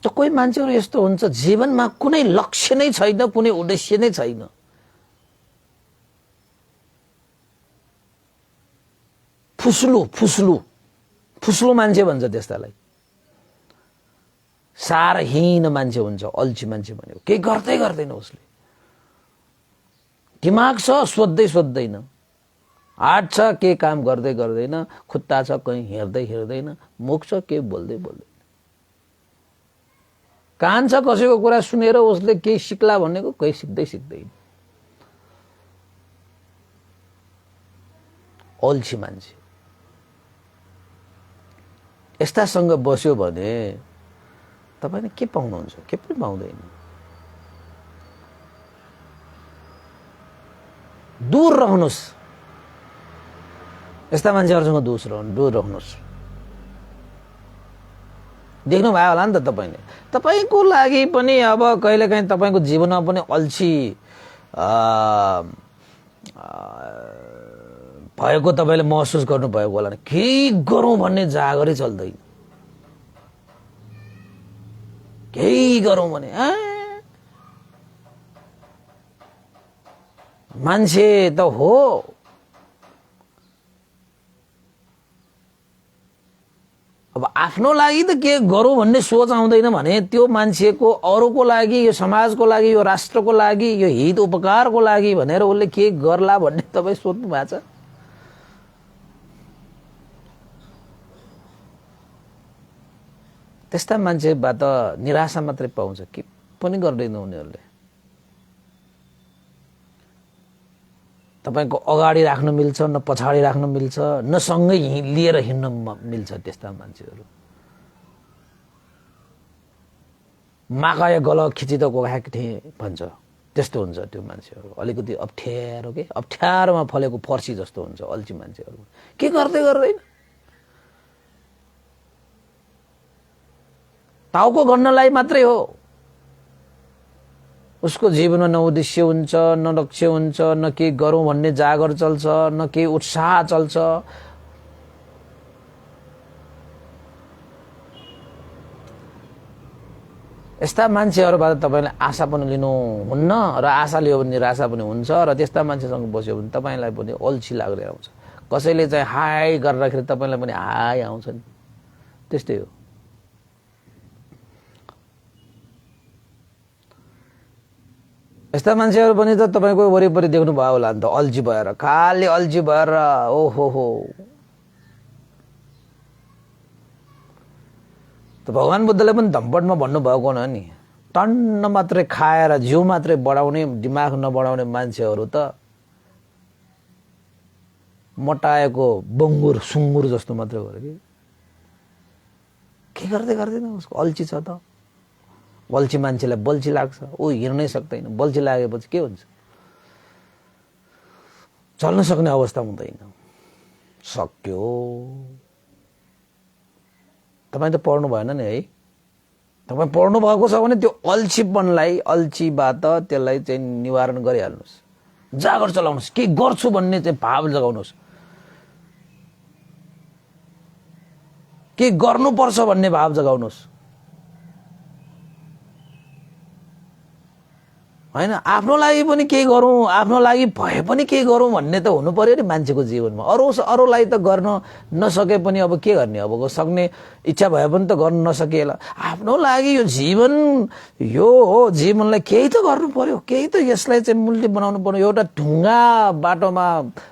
[SPEAKER 1] त कोही मान्छेहरू यस्तो हुन्छ जीवनमा कुनै लक्ष्य नै छैन, कुनै उद्देश्य नै छैन, फुस्लु फुस्लु फुस्लु मान्छे भन्छ त्यस्तालाई। सारहीन मान्छे हुन्छ, अल्छी मान्छे भनेको। केही गर्दै गर्दैन उसले, दिमाग छ सोध्दै सोध्दैन, हात छ के काम गर्दै गर्दैन, खुट्टा छ कहीँ हेर्दै हेर्दैन, मुख छ के बोल्दै बोल्दैन, कान छ कसैको कुरा सुनेर उसले केही सिक्ला भनेको केही सिक्दै सिक्दैन। अल्छी मान्छे यस्तासँग बस्यो भने तपाईले के पाउनुहुन्छ? के पनि पाउँदैन। दूर रहनुहोस्, यस्ता मान्छेहरूसँग दूर रहनुहोस्। देख्नु भयो होला नि त तपाईले। तपाईको लागि पनि अब कहिलेकाहीँ तपाईको जीवनमा पनि अल्छी भएको तपाईले महसुस गर्नुभएको होला नि। केही गरौँ भन्ने जागरै चल्दैन, केही गरौँ भने मान्छे त हो, अब आफ्नो लागि त के गरौँ भन्ने सोच आउँदैन भने त्यो मान्छेको अरूको लागि, यो समाजको लागि, यो राष्ट्रको लागि, यो हित उपकारको लागि भनेर उसले के गर्ला भन्ने तपाईँ सोध्नु भएको छ? त्यस्ता मान्छेबाट निराशा मात्रै पाउँछ, के पनि गर्दैन उनीहरूले। तपाईको अगाडि राख्न मिल्छ न पछाडि राख्न मिल्छ, न सँगै लिएर हिँड्न मिल्छ। त्यस्ता मान्छेहरू माकाय गल खिचित कोखाथे भन्छ, त्यस्तो हुन्छ त्यो मान्छेहरू। अलिकति अप्ठ्यारो के अप्ठ्यारोमा फलेको फर्सी जस्तो हुन्छ अल्छी मान्छेहरू। के गर्दै गर्दैन, टाउको गर्नलाई मात्रै हो। उसको जीवनमा न उद्देश्य हुन्छ, न लक्ष्य हुन्छ, न के गरौँ भन्ने जागर चल्छ, न के उत्साह चल्छ। यस्ता मान्छेहरूबाट तपाईले आशा पनि लिनुहुन्न र आशा लियो भने निराशा पनि हुन्छ। र त्यस्ता मान्छेसँग बस्यो भने तपाईलाई पनि अल्छी लाग्दै आउँछ। कसैले चाहिँ हाई गर्दाखेरि तपाईलाई पनि हाई आउँछ नि, त्यस्तै हो। यस्ता मान्छेहरू पनि त तपाईको वरिपरि देख्नु भयो होला नि त, अल्छी भएर, खाली अल्छी भएर। ओहो हो, त भगवान बुद्धले पनि धम्पटमा भन्नुभएको न नि, टन्न मात्रै खाएर जिउ मात्रै बढाउने, दिमाग नबढाउने मान्छेहरू त मोटाएको बङ्गुर सुँगुर जस्तो मात्रै हो कि। के गर्दै गर्दैन, उसको अल्छी छ त। बल्छी मान्छेलाई बल्छी लाग्छ, ऊ हिँड्नै सक्दैन। बल्छी लागेपछि के हुन्छ? चल्न सक्ने अवस्था हुँदैन। सक्यो। तपाईँ त पढ्नु भएन नि है? तपाईँ पढ्नु भएको छ भने त्यो अल्छीपनलाई, अल्छीबाट त्यसलाई चाहिँ निवारण गरिहाल्नुहोस्। जागर चलाउनुहोस्, के गर्छु भन्ने चाहिँ भाव जगाउनुहोस्। के गर्नुपर्छ भन्ने भाव जगाउनुहोस्। हैन, आफ्नो लागि पनि केही गरौँ, आफ्नो लागि भए पनि केही गरौँ भन्ने त हुनु पर्यो नि मान्छेको जीवनमा। अरूलाई त गर्न नसके पनि अब के गर्ने? अब सक्ने इच्छा भए पनि त गर्न नसकेला। आफ्नो लागि यो जीवन यो हो, जीवनलाई केही त गर्नु पर्यो, केही त यसलाई चाहिँ मूल्य बनाउनु पर्यो। एउटा ढुङ्गा बाटोमा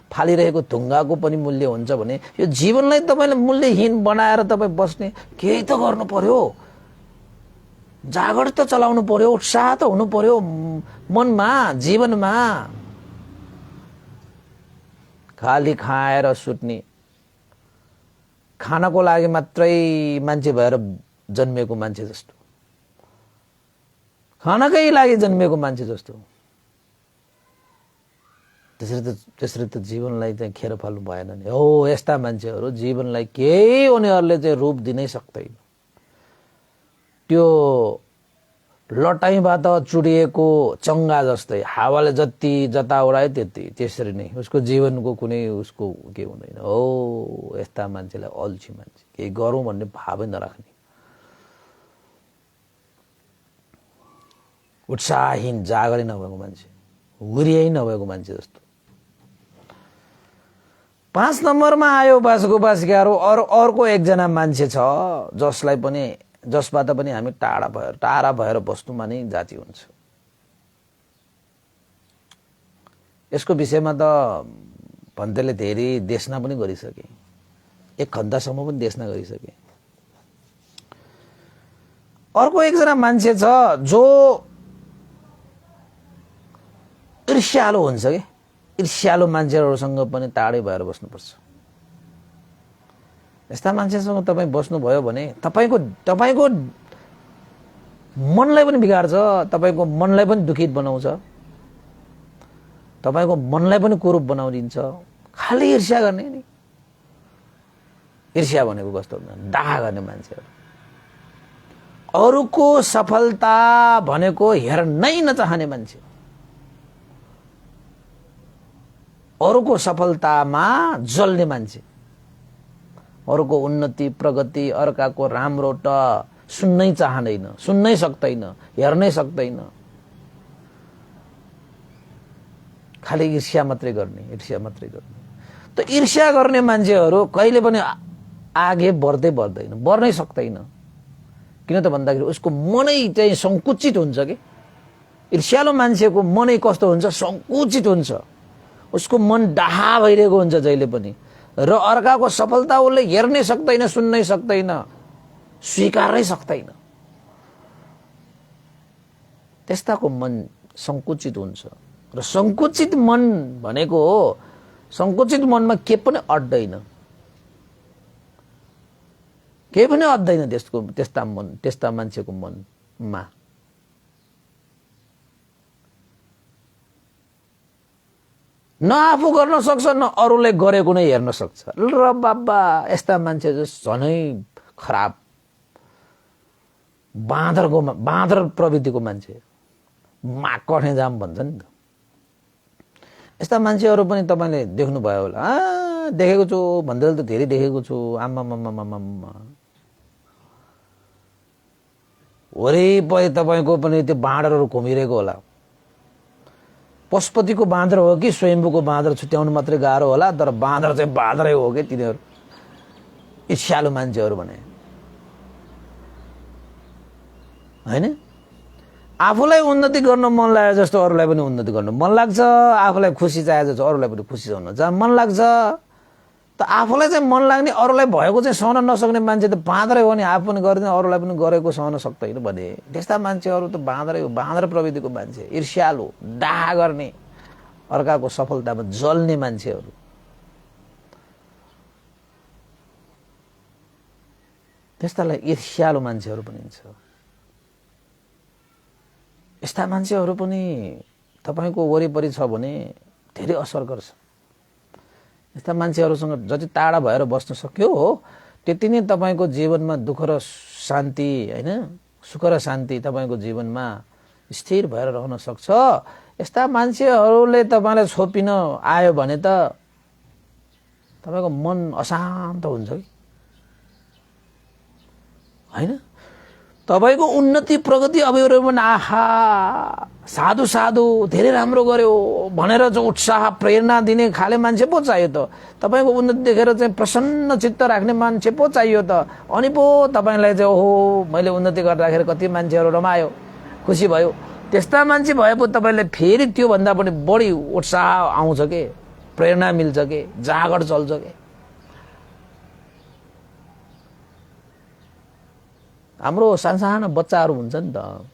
[SPEAKER 1] फालिरहेको ढुङ्गाको पनि मूल्य हुन्छ भने यो जीवनलाई तपाईले मूल्यहीन बनाएर तपाईँ बस्ने केही त गर्नु पर्यो। जागर त चलाउनु पर्यो, उत्साह त हुनु पर्यो मनमा, जीवनमा। खाली खाएर सुत्ने, खानको लागि मात्रै मान्छे भएर जन्मेको मान्छे जस्तो, खानकै लागि जन्मेको मान्छे जस्तो। त्यसरी त जीवनलाई चाहिँ खेर फाल्नु भएन नि। हो, यस्ता मान्छेहरू जीवनलाई केही उनीहरूले चाहिँ रूप दिनै सक्दैन। त्यो लटाइबाट चुडिएको चङ्गा जस्तै, हावाले जति जता उडायो त्यति, त्यसरी नै उसको जीवनको कुनै उसको के हुँदैन। हो, यस्ता मान्छेलाई अल्छी मान्छे, केही गरौँ भन्ने भावै नराख्ने, उत्साहहीन, जागरै नभएको मान्छे, हुरियै नभएको मान्छे जस्तो। 5 नम्बरमा आयो बासको बासिकाहरू। अर्को एकजना मान्छे छ जसबाट पनि हामी टाढा भएर बस्नुमा नै जाति हुन्छ। यसको विषयमा त भन्तेले धेरै देशना पनि गरिसके, 1 घण्टासम्म पनि देशना गरिसके। अर्को एकजना मान्छे छ जो ईर्ष्यालु हुन्छ के। ईर्ष्यालु मान्छेहरूसँग पनि टाढै भएर बस्नुपर्छ। यस्ता मान्छेसँग तपाईँ बस्नुभयो भने तपाईँको मनलाई पनि बिगार्छ, तपाईँको मनलाई पनि दुखित बनाउँछ, तपाईँको मनलाई पनि कुरूप बनाउदिन्छ। खाली ईर्ष्या गर्ने नि। ईर्ष्या भनेको कस्तो हुन्छ, डाहा गर्ने मान्छेहरू। अरूको सफलता भनेको हेर्नै नचाहने मान्छे, अरूको सफलतामा जल्ने मान्छे, अरूको उन्नति प्रगति अर्काको राम्रो त सुन्नै चाहँदैन, सुन्नै सक्दैन, हेर्नै सक्दैन। खाली ईर्ष्या मात्रै गर्ने, ईर्ष्या मात्रै गर्ने। त ईर्ष्या गर्ने मान्छेहरू कहिले पनि आगे बढ्नै सक्दैन। किन त भन्दाखेरि उसको मनै चाहिँ संकुचित हुन्छ कि। ईर्ष्यालु मान्छेको मनै कस्तो हुन्छ, संकुचित हुन्छ। उसको मन डाहा भइरहेको हुन्छ जहिले पनि, र अर्काको सफलता उसले हेर्नै सक्दैन, सुन्नै सक्दैन, स्वीकार्नै सक्दैन। त्यस्ताको मन संकुचित हुन्छ। र संकुचित मन भनेको हो, संकुचित मनमा के पनि अट्दैन, केही पनि अट्दैन त्यस्ता मान्छेको मनमा। न आफू गर्न सक्छ, न अरूले गरेको नै हेर्न सक्छ। र बाबा, यस्ता मान्छे झनै खराब, बाँदर प्रवृत्तिको मान्छे, माकर्ने जाम भन्छ नि त। यस्ता मान्छेहरू पनि तपाईँले देख्नुभयो होला। देखेको छु भन्दै त धेरै देखेको छु। आम्मामामामामा, वरिपरि तपाईँको पनि त्यो बाँदरहरू घुमिरहेको होला। पशुपतिको बाँदर हो कि स्वयम्भूको बाँदर छुट्याउनु मात्रै गाह्रो होला, तर बाँदर चाहिँ बाँदरै हो कि तिनीहरू। ईर्ष्यालु मान्छेहरू भने होइन। आफूलाई उन्नति गर्न मन लागे जस्तो अरूलाई पनि उन्नति गर्न मन लाग्छ, आफूलाई खुसी चाहे जस्तो अरूलाई पनि खुसी हुन मन लाग्छ। त आफूलाई चाहिँ मन लाग्ने, अरूलाई भएको चाहिँ सहन नसक्ने मान्छे त बाँदरै हो नि। आफू पनि गर्दैन, अरूलाई पनि गरेको सहन सक्दैन भने त्यस्ता मान्छेहरू त बाँदरै हो, बाँदर प्रवृत्तिको मान्छे, ईर्ष्यालु, डाहा गर्ने, अर्काको सफलतामा जल्ने मान्छेहरू। त्यस्तालाई ईर्ष्यालु मान्छेहरू भनिन्छ। यस्ता मान्छेहरू पनि तपाईँको वरिपरि छ भने धेरै असर गर्छ। यस्ता मान्छेहरूसँग जति टाढा भएर बस्न सक्यो हो, त्यति नै तपाईँको जीवनमा दुःख र शान्ति होइन, सुख र शान्ति तपाईँको जीवनमा स्थिर भएर रहन सक्छ। यस्ता मान्छेहरूले तपाईँलाई छोपिन आयो भने त तपाईँको मन अशान्त हुन्छ कि होइन। तपाईँको उन्नति प्रगति अभिवृद्धि पनि आहा साधु साधु धेरै राम्रो गर्यो भनेर चाहिँ उत्साह प्रेरणा दिने खाले मान्छे पो चाहियो त। तपाईँको उन्नति देखेर चाहिँ प्रसन्न चित्त राख्ने मान्छे पो चाहियो त। अनि पो तपाईँलाई चाहिँ ओहो मैले उन्नति गर्दाखेरि कति मान्छेहरू रमायो, खुसी भयो। त्यस्ता मान्छे भए पो तपाईँलाई फेरि त्योभन्दा पनि बढी उत्साह आउँछ के, प्रेरणा मिल्छ के, जागर चल्छ के। हाम्रो सानो बच्चाहरू हुन्छ नि त,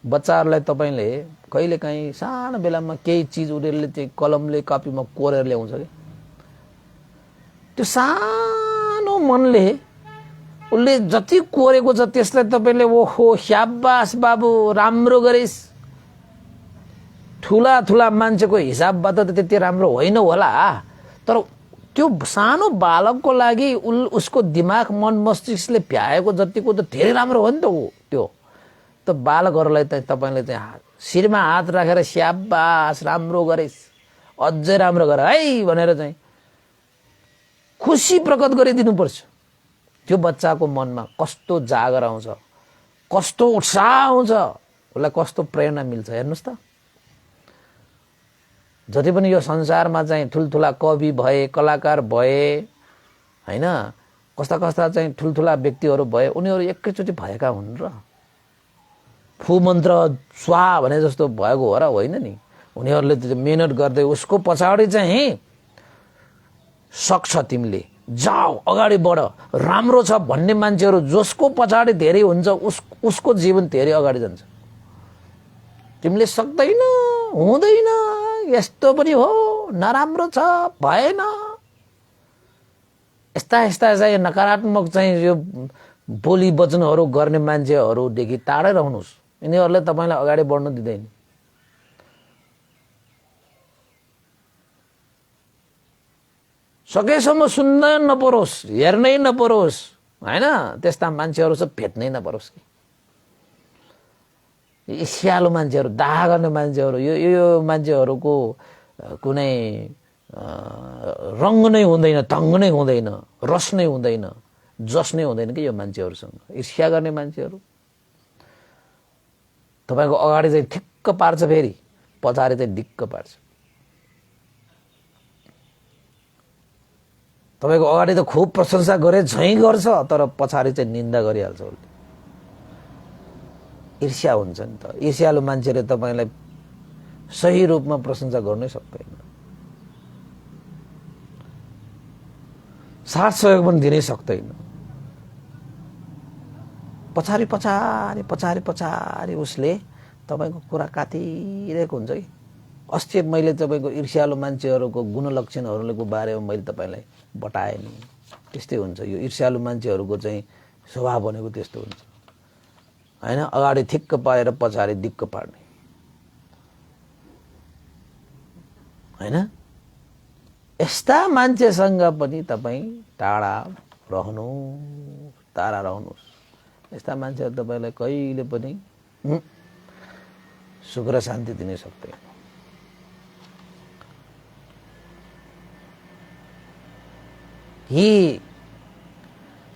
[SPEAKER 1] बच्चाहरूलाई तपाईँले कहिलेकाहीँ सानो बेलामा केही चिज उनीहरूले चाहिँ कलमले कपीमा कोरेर ल्याउँछ कि त्यो सानो मनले उसले जति कोरेको छ त्यसलाई तपाईले ओहो स्याबास बाबु राम्रो गरिस्। ठुला ठुला मान्छेको हिसाबबाट त त्यति राम्रो होइन होला, तर त्यो सानो बालकको लागि उसको दिमाग मन मस्तिष्कले भ्याएको जतिको त धेरै राम्रो हो नि त। त्यो त बालकहरूलाई त तपाईले चाहिँ शिरमा हात राखेर स्याबास राम्रो गरिस्, अझै राम्रो गर है भनेर चाहिँ खुसी प्रकट गरिदिनु पर्छ। त्यो बच्चाको मनमा कस्तो जागर आउँछ, कस्तो उत्साह आउँछ, उसलाई कस्तो प्रेरणा मिल्छ हेर्नुस् त। जति पनि यो संसारमा चाहिँ ठुल्ठुला कवि भए, कलाकार भए हैन, कस्ता कस्ता चाहिँ ठुल्ठुला व्यक्तिहरू भए, उनीहरू एकैचोटि भएका हुन् र। फु मन्त्र स्वाहा भने जस्तो भएको हो र होइन नि। उनीहरूले मेहनत गर्दै उसको पछाडि चाहिँ सक्छ, तिमीले जाऊ अगाडि बढ, राम्रो छ भन्ने मान्छेहरू जसको पछाडि धेरै हुन्छ उसको जीवन धेरै अगाडि जान्छ। तिमीले सक्दैन, हुँदैन, यस्तो पनि हो, नराम्रो छ, भएन, यस्ता यस्ता चाहिँ नकारात्मक चाहिँ यो बोली वचनहरू गर्ने मान्छेहरूदेखि टाढै रहनुहोस्। यिनीहरूले तपाईलाई अगाडि बढ्न दिँदैन। सकेसम्म सुन्नै नपरोस्, हेर्नै नपरोस् हैन, त्यस्ता मान्छेहरू चाहिँ भेट्नै नपरोस् कि। स्यालो मान्छेहरू, दाह गर्ने मान्छेहरू, यो मान्छेहरूको कुनै रङ्ग नै हुँदैन, ढङ्ग नै हुँदैन, रस नै हुँदैन, जस नै हुँदैन कि यो मान्छेहरूसँग। ईर्ष्या गर्ने मान्छेहरू तपाईको अगाडि चाहिँ ठिक्क पार्छ, फेरि पछाडि चाहिँ दिक्क पार्छ। तपाईको अगाडि त खुब प्रशंसा गरे झैं गर्छ, तर पछाडि चाहिँ निन्दा गरिहाल्छ उसले। ईर्ष्या हुन्छ नि त। ईर्ष्यालु मान्छेले तपाईलाई सही रूपमा प्रशंसा गर्नै सक्दैन, साथ सहयोग पनि दिनै सक्दैन। पछाडि पछाडि पछाडि पछाडि उसले तपाईको कुरा काटिरहेको हुन्छ कि। अस्ति मैले तपाईको ईर्ष्यालु मान्छेहरूको गुणलक्षणहरूको बारेमा मैले तपाईलाई बताएँ नि। त्यस्तै हुन्छ यो ईर्ष्यालु मान्छेहरूको चाहिँ स्वभाव भनेको त्यस्तो हुन्छ हैन। अगाडि ठिक्क पारेर पछाडि दिक्क पार्ने हैन। यस्ता मान्छेसँग पनि तपाई टाढा रहनु, टाढा रहनुस्। यस्ता मान्छेहरू तपाईलाई कहिले पनि सुख र शान्ति दिन सक्दैन। यी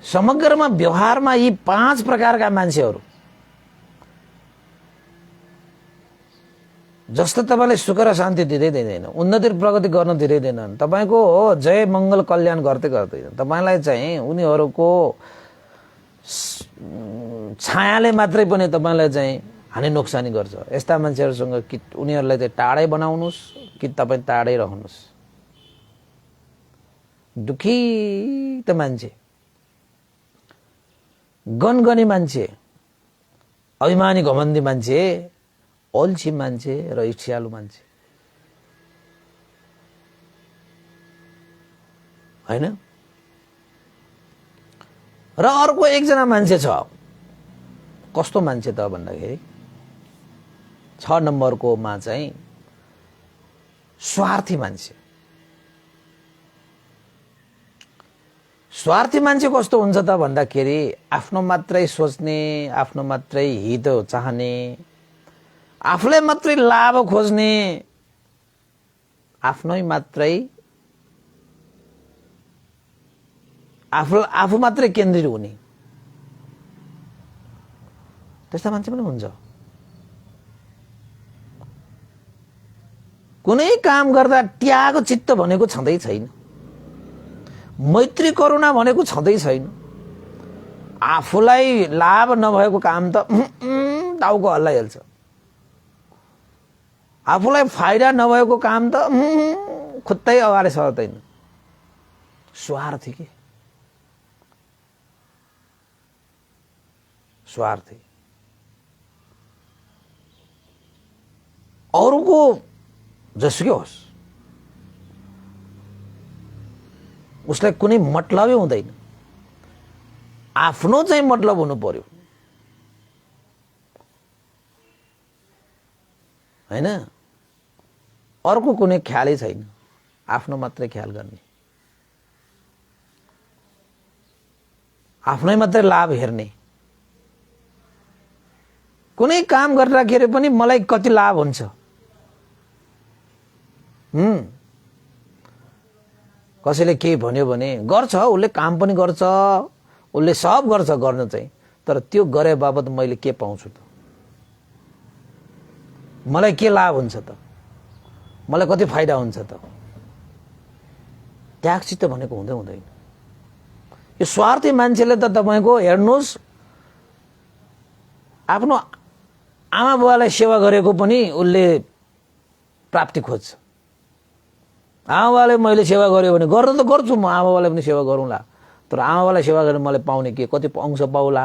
[SPEAKER 1] समग्रमा व्यवहारमा यी 5 प्रकारका मान्छेहरू जस्तो तपाईलाई सुख र शान्ति दिँदै दिँदैन, उन्नति र प्रगति गर्न दिँदै दिँदैन, तपाईको जय मङ्गल कल्याण गर्दै गर्दैन, तपाईलाई चाहिँ उनीहरूको छायाले मात्रै पनि तपाईलाई चाहिँ हानि नोक्सानी गर्छ। यस्ता मान्छेहरूसँग कि उनीहरूलाई चाहिँ टाढै बनाउनुस् कि तपाई टाढै रहनुस्। दुखी त मान्छे, गनगनी मान्छे, अभिमानी घमण्डी मान्छे, अल्छी मान्छे र ईर्ष्यालु मान्छे हैन। र अर्को एकजना मान्छे छ। कस्तो मान्छे त भन्दाखेरि 6 नम्बरको मा चाहिँ स्वार्थी मान्छे। स्वार्थी मान्छे कस्तो हुन्छ त भन्दाखेरि आफ्नो मात्रै सोच्ने, आफ्नो मात्रै हित चाहने, आफूलाई मात्रै लाभ खोज्ने, आफ्नै मात्रै आफू मात्रै केन्द्रित हुने, त्यस्ता मान्छे पनि हुन्छ। कुनै काम गर्दा त्याग चित्त भनेको छँदै छैन, मैत्री करुणा भनेको छँदै छैन। आफूलाई लाभ नभएको काम त टाउको हल्लाइहाल्छ, आफूलाई फाइदा नभएको काम त खुट्टै अगाडि सर्दैन। स्वार्थी के स्वार्थी। अरूको जसुकै होस्, उसलाई कुनै मतलबै हुँदैन। आफ्नो चाहिँ मतलब हुनु पर्यो हैन, अर्को कुनै ख्यालै छैन, आफ्नो मात्रै ख्याल गर्ने, आफ्नै मात्रै लाभ हेर्ने। कुनै काम गर्दाखेरि पनि मलाई कति लाभ हुन्छ, कसैले के भन्यो भने गर्छ, उसले काम पनि गर्छ, उसले सब गर्छ गर्न चाहिँ, तर त्यो गरे बाबत मैले के पाउँछु त, मलाई के लाभ हुन्छ त, मलाई कति फाइदा हुन्छ त, त्यागचित्त भनेको हुँदै हुँदैन। यो स्वार्थी मान्छेले त तपाईको हेर्नुहोस् आफ्नो आमा बुवालाई सेवा गरेको पनि उसले प्राप्ति खोज्छ। आमा बाबाले मैले सेवा गर्यो भने गर्न त गर्छु, म आमा बाबालाई पनि सेवा गरौँला, तर आमा बाबालाई सेवा गरेर मैले पाउने के, कति अंश पाउला,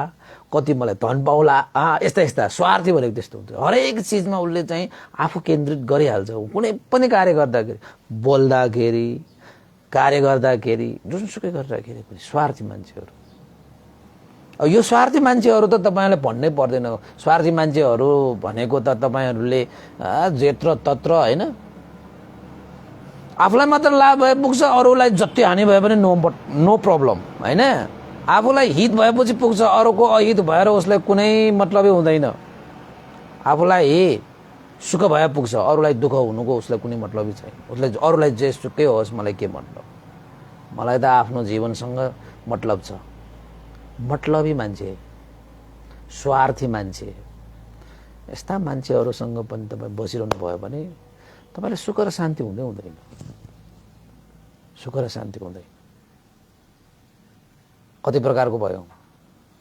[SPEAKER 1] कति मलाई धन पाउला, यस्ता यस्ता स्वार्थी भनेको त्यस्तो हुन्छ। हरेक चिजमा उसले चाहिँ आफू केन्द्रित गरिहाल्छ। कुनै पनि कार्य गर्दाखेरि, बोल्दाखेरि, कार्य गर्दाखेरि, जुनसुकै गर्दाखेरि पनि स्वार्थी मान्छेहरू। यो स्वार्थी मान्छेहरू त तपाईलाई भन्नै पर्दैन। स्वार्थी मान्छेहरू भनेको त तपाईहरूले जेत्र तत्र हैन, आफूलाई मात्र लाभ भए पुग्छ, अरूलाई जति हानि भए पनि नो प्रब्लम हैन। आफूलाई हित भएपछि पुग्छ, अरूको अहित भएर उसलाई कुनै मतलबै हुँदैन। आफूलाई सुख भए पुग्छ, अरूलाई दुःख हुनुको उसलाई कुनै मतलबै छैन। उसले अरूलाई जे सुकै होस्, मलाई के मतलब, मलाई त आफ्नो जीवनसँग मतलब छ। मतलबी मान्छे, स्वार्थी मान्छे, यस्ता मान्छेहरूसँग पनि तपाईँ बसिरहनु भयो भने तपाईलाई सुख र शान्ति हुँदै हुँदैन, सुख र शान्ति हुँदैन। कति प्रकारको भयो,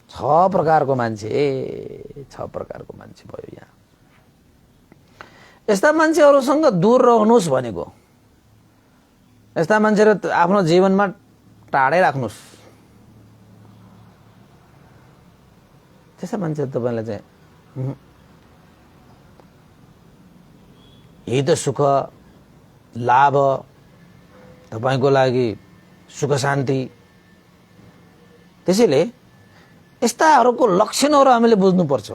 [SPEAKER 1] 6 प्रकारको मान्छे, 6 प्रकारको मान्छे भयो यहाँ। यस्ता मान्छेहरूसँग दूर रहनुहोस् भनेको, यस्ता मान्छेहरू आफ्नो जीवनमा टाढै राख्नुहोस्। त्यस्ता मान्छे तपाईलाई चाहिँ हित सुख लाभ तपाईको लागि सुख शान्ति। त्यसैले यस्ताहरूको लक्षणहरू हामीले बुझ्नुपर्छ।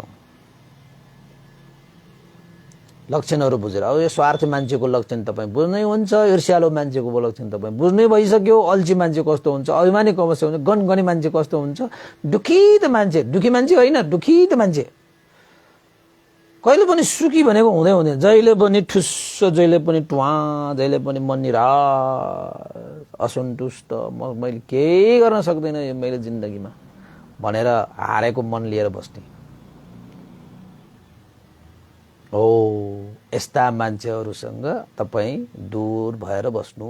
[SPEAKER 1] लक्षणहरू बुझेर, अब यो स्वार्थी मान्छेको लक्षण तपाईँ बुझ्नै हुन्छ, ईर्ष्यालु मान्छेको लक्षण तपाईँ बुझ्नै भइसक्यो, अल्छी मान्छे कस्तो हुन्छ, अभिमानी कस्तो हुन्छ, गनगनी मान्छे कस्तो हुन्छ, दुखित मान्छे, दुखी मान्छे होइन, दुखित मान्छे, कहिले पनि सुखी भनेको हुँदै हुँदैन, जहिले पनि ठुस्स, जहिले पनि टुवा, जहिले पनि मन निराश, असन्तुष्ट, मैले केही गर्न सक्दैन यो मैले जिन्दगीमा भनेर हारेको मन लिएर बस्ने। हो, यस्ता मान्छेहरूसँग तपाईँ दूर भएर बस्नु।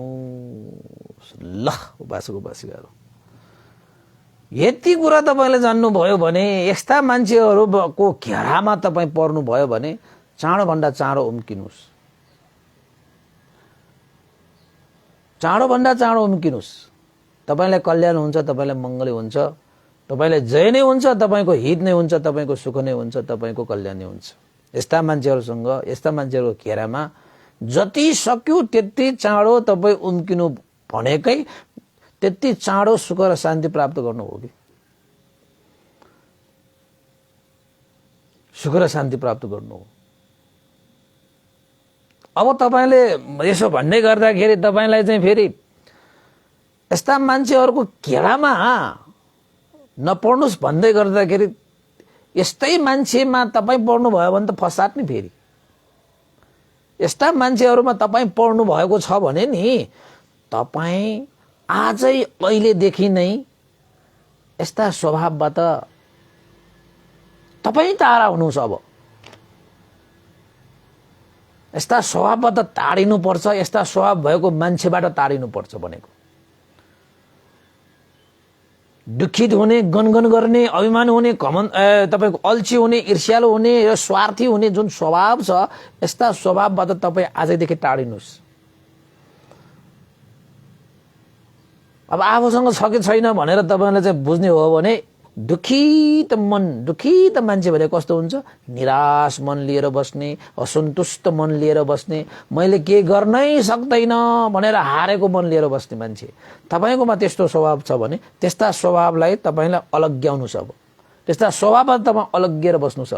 [SPEAKER 1] ल उपासक उपासिकाहरू, यति कुरा तपाईले जान्नुभयो भने, यस्ता मान्छेहरूको घेरामा तपाईँ पर्नुभयो भने चाँडोभन्दा चाँडो उम्किनुहोस्, चाँडोभन्दा चाँडो उम्किनुहोस्। तपाईलाई कल्याण हुन्छ, तपाईलाई मङ्गलै हुन्छ, तपाईलाई जय नै हुन्छ, तपाईको हित नै हुन्छ, तपाईको सुख नै हुन्छ, तपाईको कल्याण नै हुन्छ। यस्ता मान्छेहरूसँग, यस्ता मान्छेहरूको घेरामा जति सक्यो त्यति चाँडो तपाईँ उम्किनु भनेकै त्यति चाँडो सुख र शान्ति प्राप्त गर्नु हो कि सुख र शान्ति प्राप्त गर्नु हो। अब तपाईले यसो भन्दै गर्दाखेरि तपाईलाई चाहिँ फेरि यस्ता मान्छेहरूको घेरामा नपर्नुस् भन्दै गर्दाखेरि यस्तै मान्छेमा तपाईँ पर्नु भयो भने त फसाट नि। फेरि यस्ता मान्छेहरूमा तपाईँ पर्नु भएको छ भने नि तपाईँ आजै अहिलेदेखि नै यस्ता स्वभावबाट तपाईँ टाढा हुनुहोस्। अब यस्ता स्वभावबाट टाढिनु पर्छ, यस्ता स्वभाव भएको मान्छेबाट टाढिनु पर्छ भनेको। दुखित हुने, गनगन गर्ने, अभिमान हुने, तपाईको अल्छी हुने, ईर्ष्यालु हुने र स्वार्थी हुने जुन स्वभाव छ, यस्ता स्वभावबाट तपाईँ आजैदेखि टाढिनुहोस्। अब आफूसँग छ कि छैन भनेर तपाईले चाहिँ बुझ्ने हो भने दुखित मान्छे भने कस्तो हुन्छ? निराश मन लिएर बस्ने, असन्तुष्ट मन लिएर बस्ने, मैले के गर्नै सक्दैन भनेर हारेको मन लिएर बस्ने मान्छे। तपाईकोमा त्यस्तो स्वभाव छ भने त्यस्ता स्वभावलाई तपाईलाई अलग्याउनु छ। त्यस्ता स्वभावबाट तपाईँ अलग्गिएर बस्नु छ।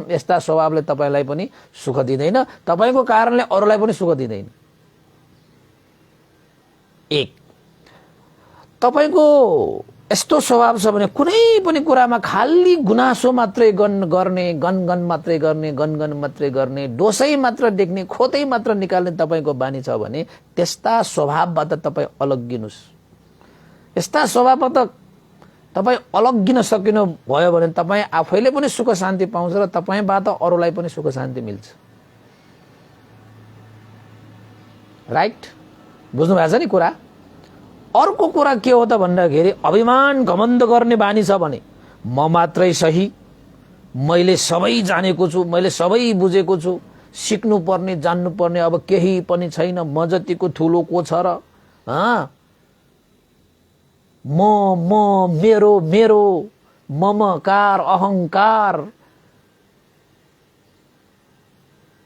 [SPEAKER 1] यस्ता स्वभावले तपाईलाई पनि सुख दिँदैन, तपाईको कारणले अरूलाई पनि सुख दिँदैन। एक, तपाईको यस्तो स्वभाव छ भने कुनै पनि कुरामा खाली गुनासो मात्रै गर्ने, गनगन मात्रै गर्ने, दोषै मात्र देख्ने, खोतै मात्र निकाल्ने तपाईको बानी छ भने त्यस्ता स्वभावबाट तपाईँ अलग्गिनुस्। यस्ता स्वभावबाट तपाईँ अलग्गिन सकिनु भयो भने तपाईँ आफैले पनि सुख शान्ति पाउँछ र तपाईबाट अरूलाई पनि सुख शान्ति मिल्छ। राइट? बुझ्नु भएको छ नि कुरा? अर्को कुरा के हो त भन्दाखेरि अभिमान घमण्ड गर्ने बानी छ भने म मात्रै सही, मैले सबै जानेको छु, मैले सबै बुझेको छु, सिक्नु पर्ने जान्नु पर्ने अब केही पनि छैन, म जतिको ठुलो को छ र? मेरो ममकार अहंकार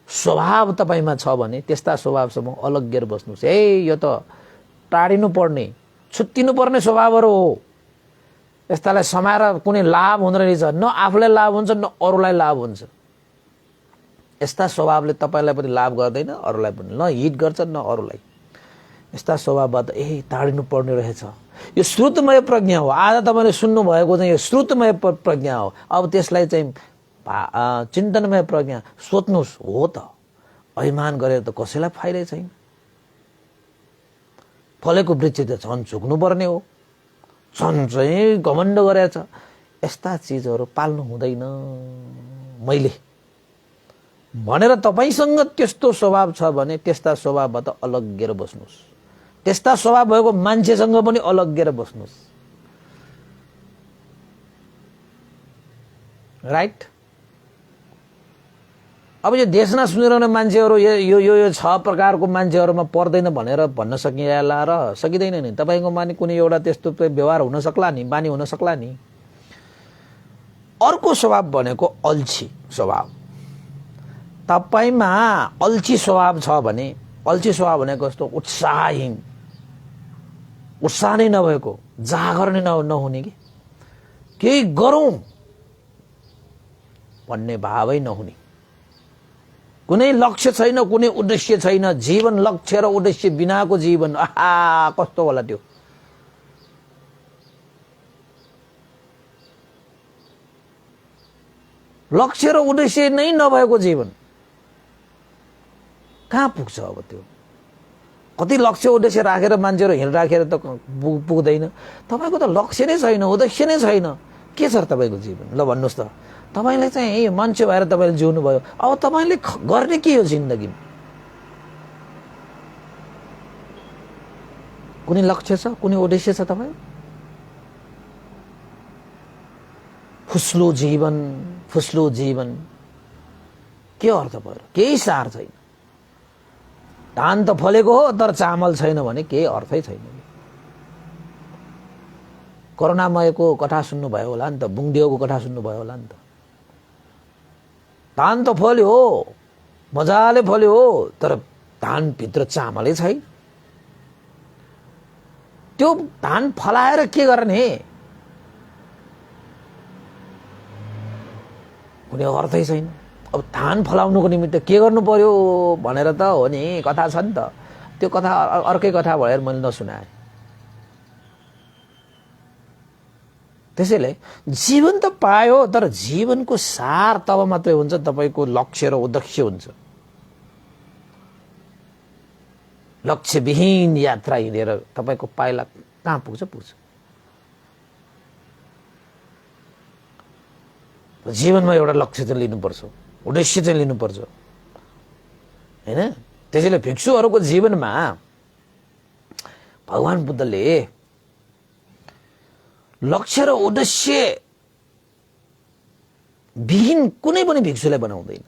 [SPEAKER 1] स्वभाव तपाईमा छ भने त्यस्ता स्वभावसँग अलग्गिएर बस्नुस्। यो त टाढिनु पर्ने, छुट्टिनु पर्ने स्वभावहरू हो। यस्तालाई समाएर कुनै लाभ हुँदैन रहेछ। न आफूलाई लाभ हुन्छ न अरूलाई लाभ हुन्छ। यस्ता स्वभावले तपाईलाई पनि लाभ गर्दैन, अरूलाई पनि न हित गर्छ न अरूलाई। यस्ता स्वभावबाट टाढिनु पर्ने रहेछ। यो श्रुतमय प्रज्ञा हो। आज तपाईले सुन्नु भएको चाहिँ यो श्रुतमय प्रज्ञा हो। अब त्यसलाई चाहिँ चिन्तनमय प्रज्ञा सोच्नुस्। हो त अभिमान गरेर त कसैलाई फाइदै छैन। फलेको वृक्ष त झन् झुक्नु पर्ने हो, झन् चाहिँ घमण्ड गरेर छ। यस्ता चिजहरू पाल्नु हुँदैन मैले भनेर तपाईसँग त्यस्तो स्वभाव छ भने त्यस्ता स्वभावबाट अलग्गिएर बस्नुस्। त्यस्ता स्वभाव भएको मान्छेसँग पनि अलग्गिएर बस्नुस्। राइट? अब यो देशमा सुनिरहने मान्छेहरू यो 6 प्रकारको मान्छेहरूमा पर्दैन भनेर भन्न सकिएला र सकिँदैन नि। तपाईको मानि कुनै एउटा त्यस्तो व्यवहार हुन सक्ला नि, बानी हुन सक्ला नि। अर्को स्वभाव भनेको अल्छी स्वभाव। तपाईमा अल्छी स्वभाव छ भने, अल्छी स्वभाव भनेको कस्तो? उत्साहहीन, उत्साह नै नभएको, जागर नै नहुने, कि केही गरौँ भन्ने भावै नहुने, कुनै लक्ष्य छैन, कुनै उद्देश्य छैन। जीवन लक्ष्य र उद्देश्य बिनाको जीवन कस्तो होला त्यो? लक्ष्य र उद्देश्य नै नभएको जीवन कहाँ पुग्छ? अब त्यो कति लक्ष्य उद्देश्य राखेर मान्छेहरू हिँडिराखेर त पुग्दैन। तपाईको त लक्ष्य नै छैन, उद्देश्य नै छैन, के छ तपाईको जीवन? ल भन्नुहोस् त। तपाईले चाहिँ मान्छे भएर तपाईले जिउनु भयो, अब तपाईले गर्ने के हो जिन्दगीमा? कुनै लक्ष्य छ, कुनै उद्देश्य छ तपाईँ? फुस्लो जीवन के अर्थ भयो? केही सार छैन। धान त फलेको हो तर चामल छैन भने केही अर्थै छैन। करुणामयको कथा सुन्नुभयो होला नि त, बुङदेवको कथा सुन्नुभयो होला नि त। धान त फल्यो हो, मजाले फल्यो हो, तर धान भित्र चामलै छैन। त्यो धान फलाएर के गर्ने? कुनै अर्थै छैन। अब धान फलाउनुको निमित्त के गर्नु पर्यो भनेर त हो नि, कथा छ नि त। त्यो कथा अर्कै कथा भएर मैले नसुनाएँ। त्यसैले जीवन त पायो, तर जीवनको सार तब मात्रै हुन्छ तपाईको लक्ष्य र उद्देश्य हुन्छ। लक्ष्यविहीन यात्रा हिँडेर तपाईको पाइला कहाँ पुग्छ? जीवनमा एउटा लक्ष्य चाहिँ लिनुपर्छ, उद्देश्य चाहिँ लिनुपर्छ, हैन? त्यसैले भिक्षुहरूको जीवनमा भगवान बुद्धले लक्ष्य र उद्देश्य विहीन कुनै पनि भिक्षुलाई बनाउँदैन।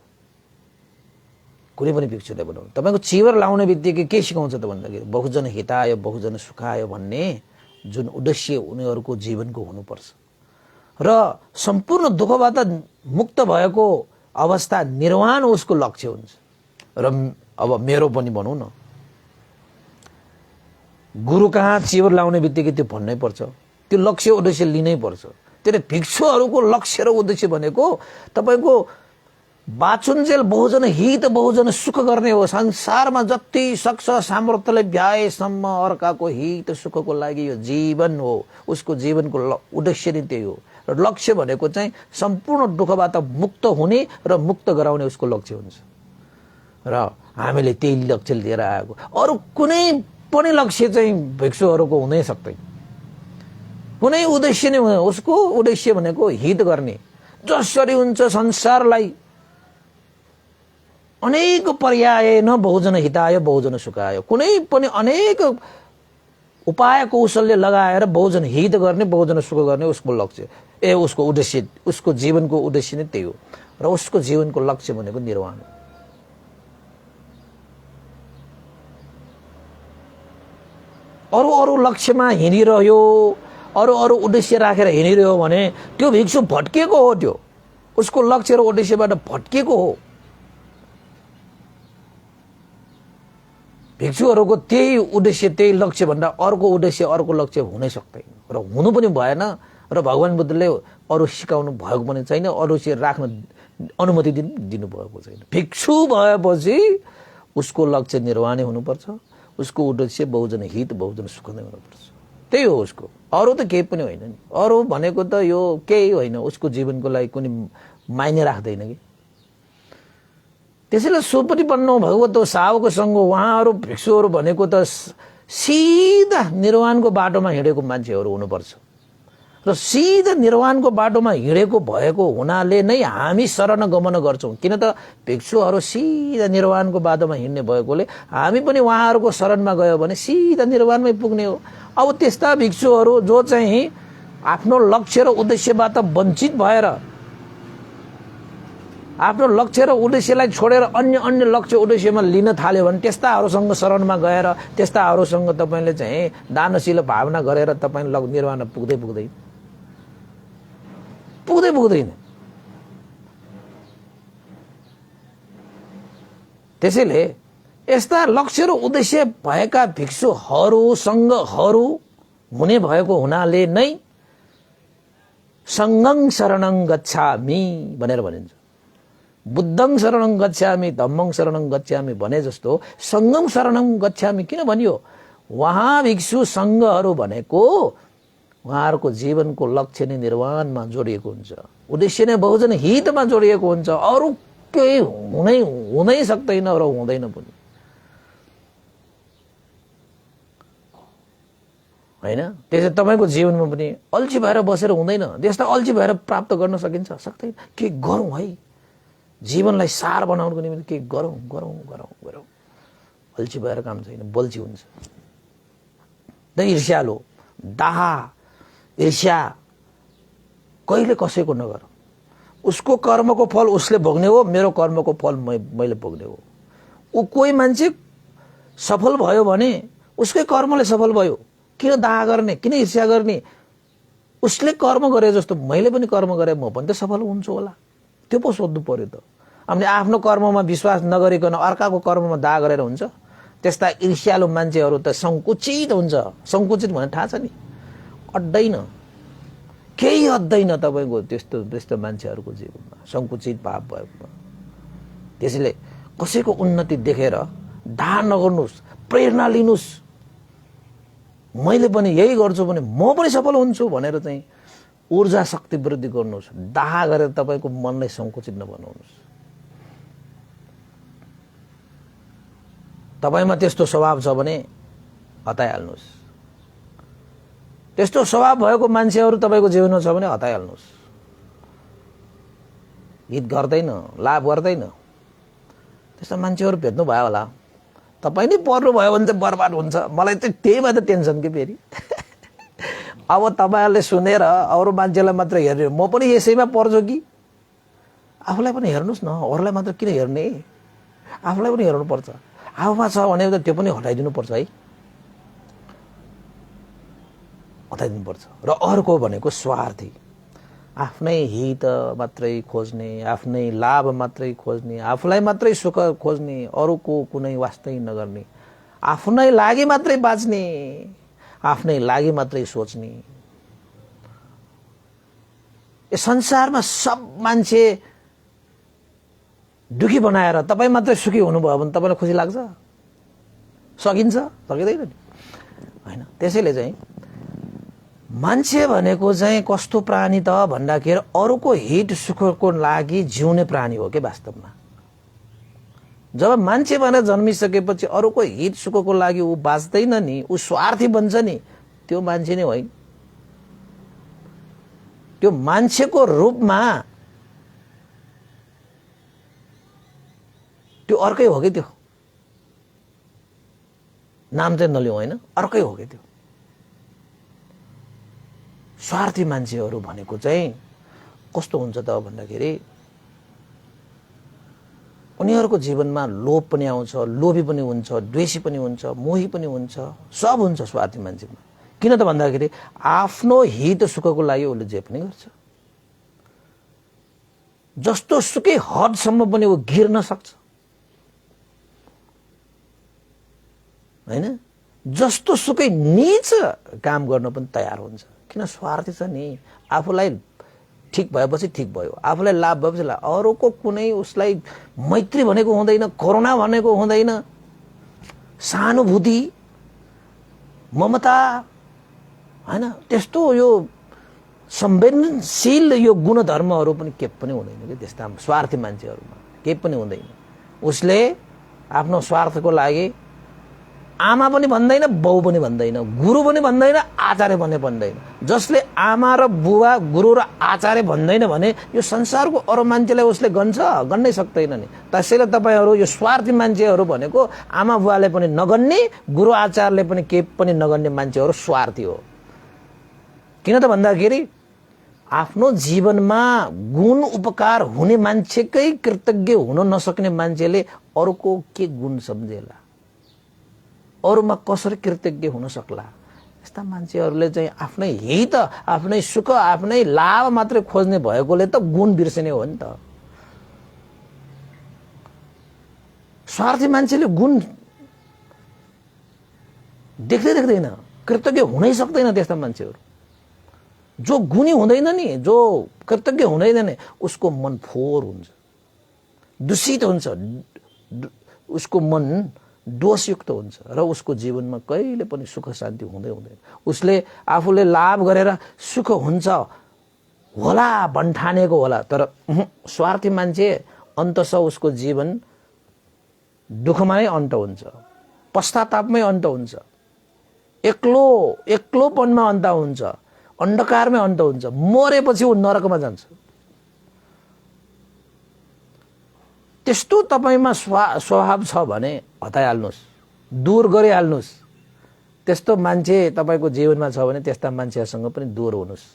[SPEAKER 1] कुनै पनि भिक्षुलाई बनाउँदैन। तपाईको चिवर लाउने बित्तिकै के सिकाउँछ त भन्दाखेरि बहुजन हिताय बहुजन सुखाय भन्ने जुन उद्देश्य उनीहरूको जीवनको हुनुपर्छ। र सम्पूर्ण दुःखबाट मुक्त भएको अवस्था निर्वाण उसको लक्ष्य हुन्छ। र अब मेरो पनि भनौँ न, गुरु कहाँ चिवर लाउने बित्तिकै त्यो भन्नै पर्छ, त्यो लक्ष्य उद्देश्य लिनै पर्छ। त्यसले भिक्षुहरूको लक्ष्य र उद्देश्य भनेको तपाईँको बाचुन्जेल बहुजन हित बहुजन सुख गर्ने हो। संसारमा जति सक्छ सामर्थ्यले भ्याएसम्म अर्काको हित सुखको लागि यो जीवन हो। उसको जीवनको उद्देश्य नै त्यही हो। र लक्ष्य भनेको चाहिँ सम्पूर्ण दुःखबाट मुक्त हुने र मुक्त गराउने उसको लक्ष्य हुन्छ। र हामीले त्यही लक्ष्य लिएर आएको, अरू कुनै पनि लक्ष्य चाहिँ भिक्षुहरूको हुनै सक्दैन। कुनै उद्देश्य नै हुँदैन। उसको उद्देश्य भनेको हित गर्ने। जसरी हुन्छ संसारलाई अनेक पर्याय न बहुजन हिताय बहुजन सुखाय, कुनै पनि अनेक उपाय कौशल्य लगाएर बहुजन हित गर्ने बहुजन सुख गर्ने उसको लक्ष्य उसको उद्देश्य, उसको जीवनको उद्देश्य नै त्यही हो। र उसको जीवनको लक्ष्य भनेको निर्वाण हो। अरू अरू लक्ष्यमा हिँडिरह्यो, अरू अरू उद्देश्य राखेर हिँडिरह्यो भने त्यो भिक्षु भट्किएको हो। त्यो उसको लक्ष्य र उद्देश्यबाट भट्किएको हो। भिक्षुहरूको त्यही उद्देश्य त्यही लक्ष्य भन्दा अर्को उद्देश्य अर्को लक्ष्य हुनै सक्दैन र हुनु पनि भएन। र भगवान बुद्धले अरू सिकाउनु भएको पनि छैन, अरू चाहिँ राख्न अनुमति दिनुभएको छैन। भिक्षु भएपछि उसको लक्ष्य निर्वाणै हुनुपर्छ। उसको उद्देश्य बहुजन हित बहुजन सुख नै हुनुपर्छ। त्यही हो उसको, अरू त केही पनि होइन नि। अरू भनेको त यो केही होइन, उसको जीवनको लागि कुनै मायने राख्दैन कि। त्यसैले सुपतिपन्न भगवत सावक सङ्घ उहाँहरू भिक्षुहरू भनेको त सिधा निर्वाणको बाटोमा हिँडेको मान्छेहरू हुनुपर्छ। र सिधा निर्वाणको बाटोमा हिँडेको भएको हुनाले नै हामी शरण गमन गर्छौँ। किन त भिक्षुहरू सिधा निर्वाणको बाटोमा हिँड्ने भएकोले हामी पनि उहाँहरूको शरणमा गयो भने सिधा निर्वाणमै पुग्ने हो। अब त्यस्ता भिक्षुहरू जो चाहिँ आफ्नो लक्ष्य र उद्देश्यबाट वञ्चित भएर आफ्नो लक्ष्य र उद्देश्यलाई छोडेर अन्य अन्य लक्ष्य उद्देश्यमा लिन थाल्यो भने त्यस्ताहरूसँग शरणमा गएर त्यस्ताहरूसँग तपाईँले चाहिँ दानशील भावना गरेर तपाईँ निर्वाण पुग्दैन। त्यसैले यस्ता लक्ष्य र उद्देश्य भएका भिक्षुहरूसँगहरू हुने भएको हुनाले नै सङ्गं शरणं गच्छामि भनेर भनिन्छ। बुद्धं शरणं गच्छामि धम्मं शरणं गच्छामि भने जस्तो सङ्गम शरणं गच्छामि किन भनियो? वहाँ भिक्षु सङ्घहरू भनेको उहाँहरूको जीवनको लक्ष्य नै निर्वाणमा जोडिएको हुन्छ, उद्देश्य नै बहुजन हितमा जोडिएको हुन्छ। अरू केही हुनै सक्दैन र हुँदैन पनि होइन। त्यसै तपाईँको जीवनमा पनि अल्छी भएर बसेर हुँदैन। त्यस्ता अल्छी भएर प्राप्त गर्न सकिन्छ? सक्दैन। के गरौँ है, जीवनलाई सार बनाउनको निम्ति के गरौँ गरौँ गरौँ गरौँ। अल्छी भएर काम छैन, बल्छी हुन्छ। ईर्ष्यालु दाहा ईर्ष्या कहिले कसैको नगर। उसको कर्मको फल उसले भोग्ने हो, मेरो कर्मको फल मैले भोग्ने हो। ऊ कोही मान्छे सफल भयो भने उसकै कर्मले सफल भयो। किन दाह गर्ने, किन ईर्ष्या गर्ने? उसले कर्म गरे जस्तो मैले पनि कर्म गरेँ, म पनि त सफल हुन्छु होला। त्यो पो सोध्नु पर्यो त। हामीले आफ्नो कर्ममा विश्वास नगरिकन अर्काको कर्ममा दाह गरेर हुन्छ? त्यस्ता ईर्ष्यालु मान्छेहरू त सङ्कुचित हुन्छ। सङ्कुचित भने थाहा छ नि, अड्दैन, केही अड्दैन तपाईँको त्यस्तो मान्छेहरूको जीवनमा सङ्कुचित भाव भएको। त्यसैले कसैको उन्नति देखेर दाह नगर्नुहोस्, प्रेरणा लिनुहोस्। मैले पनि यही गर्छु भने म पनि सफल हुन्छु भनेर चाहिँ ऊर्जा शक्ति वृद्धि गर्नुहोस्। दाह गरेर तपाईँको मनलाई सङ्कुचित नबनाउनुहोस्। तपाईँमा त्यस्तो स्वभाव छ भने हटाइहाल्नुहोस्। त्यस्तो स्वभाव भएको मान्छेहरू तपाईँको जीवनमा छ भने हटाइहाल्नुहोस्। हित गर्दैन, लाभ गर्दैन। त्यस्तो मान्छेहरू भेट्नु भयो होला। तपाईँ नै पर्नुभयो भने चाहिँ बर्बाद हुन्छ। मलाई चाहिँ त्यही भएर टेन्सन के फेरि। अब तपाईँहरूले सुनेर अरू मान्छेलाई मात्र हेर्ने, म पनि यसैमा पर्छु कि? आफूलाई पनि हेर्नुहोस् न, अरूलाई मात्र किन हेर्ने? आफूलाई पनि हेर्नुपर्छ। आफूमा छ भने त त्यो पनि हटाइदिनुपर्छ है, हटाइदिनुपर्छ। र अर्को भनेको स्वार्थी। आफ्नै हित मात्रै खोज्ने, आफ्नै लाभ मात्रै खोज्ने, आफूलाई मात्रै सुख खोज्ने, अरूको कुनै वास्तै नगर्ने, आफ्नै लागि मात्रै बाँच्ने, आफ्नै लागि मात्रै सोच्ने। यो संसारमा सब मान्छे दुखी बनाएर तपाईँ मात्रै सुखी हुनुभयो भने तपाईँलाई खुसी लाग्छ? सकिन्छ? सकिँदैन नि, होइन? त्यसैले चाहिँ मान्छे भनेको चाहिँ कस्तो प्राणी त भन्दाखेरि अरूको हित सुखको लागि जिउने प्राणी हो के वास्तवमा। जब मान्छे भनेर जन्मिसकेपछि अरूको हित सुखको लागि ऊ बाँच्दैन नि, ऊ स्वार्थी बन्छ नि, त्यो मान्छे नै होइन। त्यो मान्छेको रूपमा त्यो अर्कै हो कि, त्यो नाम चाहिँ नलिउँ, होइन? अर्कै हो कि त्यो। स्वार्थी मान्छेहरू भनेको चाहिँ कस्तो हुन्छ त भन्दाखेरि उनीहरूको जीवनमा लोभ पनि आउँछ, लोभी पनि हुन्छ, द्वेषी पनि हुन्छ, मोही पनि हुन्छ, सब हुन्छ स्वार्थी मान्छेमा। किन त भन्दाखेरि आफ्नो हित सुखको लागि उसले जे पनि गर्छ। जस्तो सुकै हदसम्म पनि ऊ गिर्न सक्छ, होइन? जस्तो सुकै नीच काम गर्न पनि तयार हुन्छ। किन? स्वार्थी छ नि। आफूलाई ठिक भएपछि ठिक भयो, आफूलाई लाभ भएपछि लाभ। अरूको कुनै उसलाई मैत्री भनेको हुँदैन, करुणा भनेको हुँदैन, सहानुभूति, ममता, होइन? त्यस्तो यो संवेदनशील यो गुणधर्महरू पनि केही पनि हुँदैन कि त्यस्ता स्वार्थी मान्छेहरूमा, केही पनि हुँदैन। उसले आफ्नो स्वार्थको लागि आमा पनि भन्दैन, बाउ पनि भन्दैन, गुरु पनि भन्दैन, आचार्य पनि भन्दैन। जसले आमा र बुवा, गुरु र आचार्य भन्दैन भने यो संसारको अरू मान्छेलाई उसले गन्छ? गन्नै सक्दैन नि। त्यसैले तपाईँहरू यो स्वार्थी मान्छेहरू भनेको आमा बुवाले पनि नगन्ने, गुरु आचार्यले पनि केही पनि नगन्ने मान्छेहरू स्वार्थी हो। किन त भन्दाखेरि आफ्नो जीवनमा गुण उपकार हुने मान्छेकै कृतज्ञ हुन नसक्ने मान्छेले अरूको के गुण सम्झेला, अरूमा कसरी कृतज्ञ हुन सक्ला? यस्ता मान्छेहरूले चाहिँ आफ्नै हित, आफ्नै सुख, आफ्नै लाभ मात्रै खोज्ने भएकोले त गुण बिर्सिने हो नि त। स्वार्थी मान्छेले गुण देख्दैन, कृतज्ञ हुनै सक्दैन। त्यस्ता मान्छेहरू जो गुणी हुँदैन नि, जो कृतज्ञ हुँदैन नि, उसको मन फोहोर हुन्छ, दूषित हुन्छ, उसको मन दोषयुक्त हुन्छ र उसको जीवनमा कहिले पनि सुख शान्ति हुँदैन। उसले आफूले लाभ गरेर सुख हुन्छ होला भन्ठानेको होला, तर स्वार्थी मान्छे अन्ततः उसको जीवन दुःखमा नै अन्त हुन्छ, पश्चातापमै अन्त हुन्छ, एक्लोपनमा अन्त हुन्छ, अन्धकारमै अन्त हुन्छ। मरेपछि ऊ नरकमा जान्छ। त्यस्तो तपाईमा स्वभाव छ भने हटाइहाल्नुहोस्, दूर गरिहाल्नुहोस्। त्यस्तो मान्छे तपाईको जीवनमा छ भने त्यस्ता मान्छेसँग पनि दूर हुनुहोस्।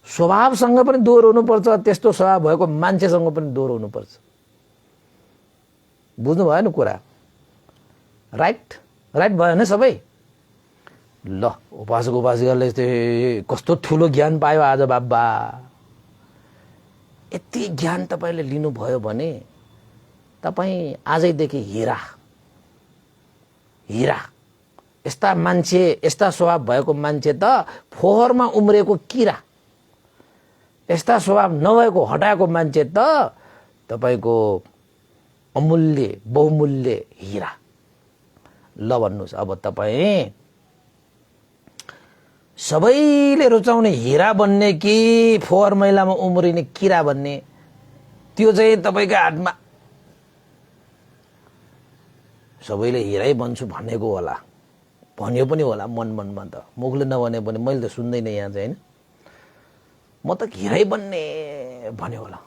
[SPEAKER 1] स्वभावसँग पनि दूर हुनुपर्छ, त्यस्तो स्वभाव भएको मान्छेसँग पनि दूर हुनुपर्छ। बुझ्नु भयो नि कुरा? राइट भयो नि सबै? ल, उपासकले कस्तो ठुलो ज्ञान पायो आज बाबा। यति ज्ञान तपाईले लिनुभयो भने तपाई आजैदेखि हिरा यस्ता मान्छे, यस्ता स्वभाव भएको मान्छे त फोहोरमा उम्रेको किरा, यस्ता स्वभाव नभएको हटाएको मान्छे त तपाईको अमूल्य बहुमूल्य हिरा। ल भन्नुस्, अब तपाई सबैले रुचाउने हिरा बन्ने कि फोहोर मैलामा उम्रिने किरा बन्ने, त्यो चाहिँ तपाईको हातमा। सबैले हिरै बन्छु भनेको होला, भन्यो पनि होला मनमा त, मुखले नभने पनि मैले त सुन्दैन यहाँ चाहिँ, हैन? म त हिरै बन्ने भन्यो होला।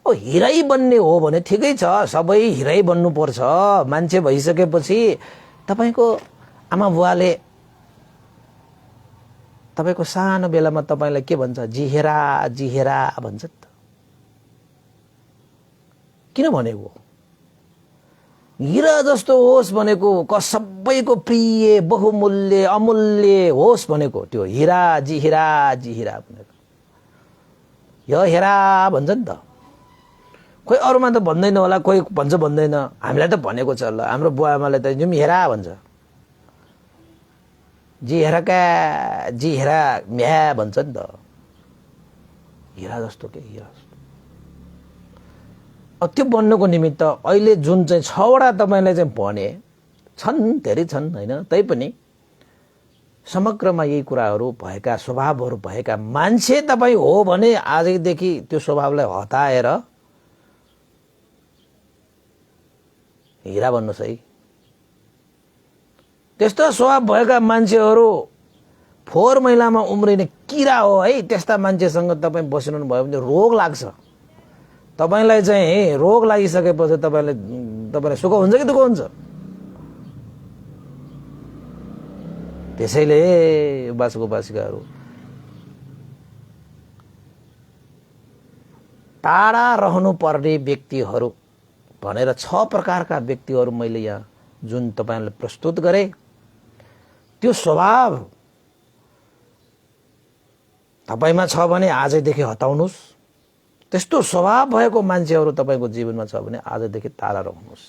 [SPEAKER 1] ओ हिरै बन्ने हो भने ठिकै छ, सबै हिरै बन्नुपर्छ। मान्छे भइसकेपछि तपाईको आमा बुवाले तपाईको सानो बेलामा तपाईलाई के भन्छ? जिहेरा भन्छ त। किन भनेको? हिरा जस्तो होस् भनेको, सबैको प्रिय, बहुमूल्य, अमूल्य होस् भनेको, त्यो हिरा जिहेरा भनेको। यो हेरा भन्छ नि त। खोइ अरूमा त भन्दैन होला, कोही भन्छ भन्दैन, हामीलाई त भनेको छ। ल हाम्रो बुवा आमाले त जुम हेरा भन्छ, जी हेरा क्या, जी हेरा म्या भन्छ नि त। हिरा जस्तो के हिरा जस्तो। अब त्यो बन्नुको निमित्त अहिले जुन चाहिँ 6 वटा तपाईँले चाहिँ भने छन्, धेरै छन् होइन, तैपनि समग्रमा यही कुराहरू भएका, स्वभावहरू भएका मान्छे तपाईँ हो भने आजदेखि त्यो स्वभावलाई हटाएर हिरा भन्नुहोस् है। त्यस्तो स्वभाव भएका मान्छेहरू 4 महिनामा उम्रिने किरा हो है। त्यस्ता मान्छेसँग तपाईँ बसिरहनु भयो भने रोग लाग्छ। तपाईँलाई चाहिँ रोग लागिसकेपछि तपाईँलाई सुख हुन्छ कि दुःख हुन्छ? त्यसैले उपासक-उपासिकाहरू टाढा रहनुपर्ने व्यक्तिहरू भनेर 6 प्रकारका व्यक्तिहरू मैले यहाँ जुन तपाईँलाई प्रस्तुत गरेँ, त्यो स्वभाव तपाईमा छ भने आजैदेखि हटाउनुस्। त्यस्तो स्वभाव भएको मान्छेहरू तपाईको जीवनमा छ भने आजदेखि टाढा रहनुहोस्।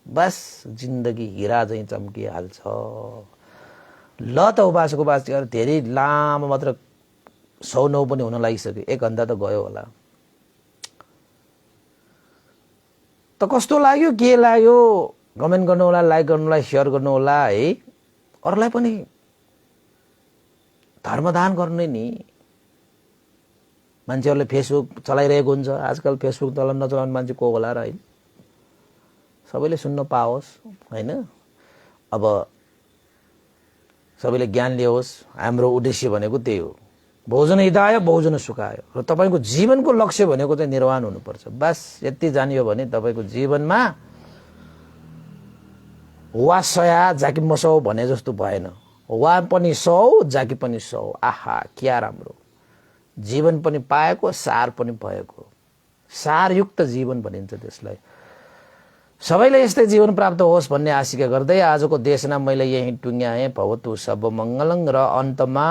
[SPEAKER 1] बस जिन्दगी हिरा चाहिँ चम्किहाल्छ। ल त उपासक-उपासिकाहरू, धेरै लामो मात्र 109 पनि हुन लागिसक्यो, 1 घण्टा त गयो होला। त कस्तो लाग्यो, के लाग्यो, कमेन्ट गर्नु होला, लाइक गर्नु होला, शेयर गर्नु होला है। अरूलाई पनि धर्मदान गर्नु नि। मान्छेहरूले फेसबुक चलाइरहेको हुन्छ, आजकल फेसबुक नचलाउने मान्छे को होला र हैन? सबैले सुन्न पाओस् हैन। अब सबैले ज्ञान लियोस्, हाम्रो उद्देश्य भनेको त्यही हो। बहुजन हिताय बहुजन सुखाय। र तपाईको जीवनको लक्ष्य भनेको चाहिँ निर्वाण हुनुपर्छ। बस यति जानियो भने तपाईको जीवनमा वा सया जाकी मसौ भने जस्तो भएन। वा पनि 100 जाकी पनि 100। आहा क्या राम्रो जीवन पनि पाएको, सार पनि भएको, सारयुक्त जीवन भनिन्छ त्यसलाई। सबैले यस्तै जीवन प्राप्त होस् भन्ने आशिका गर्दै आजको देशना मैले यही टुङ्ग्याएँ। भवतु सब मङ्गलङ। र अन्तमा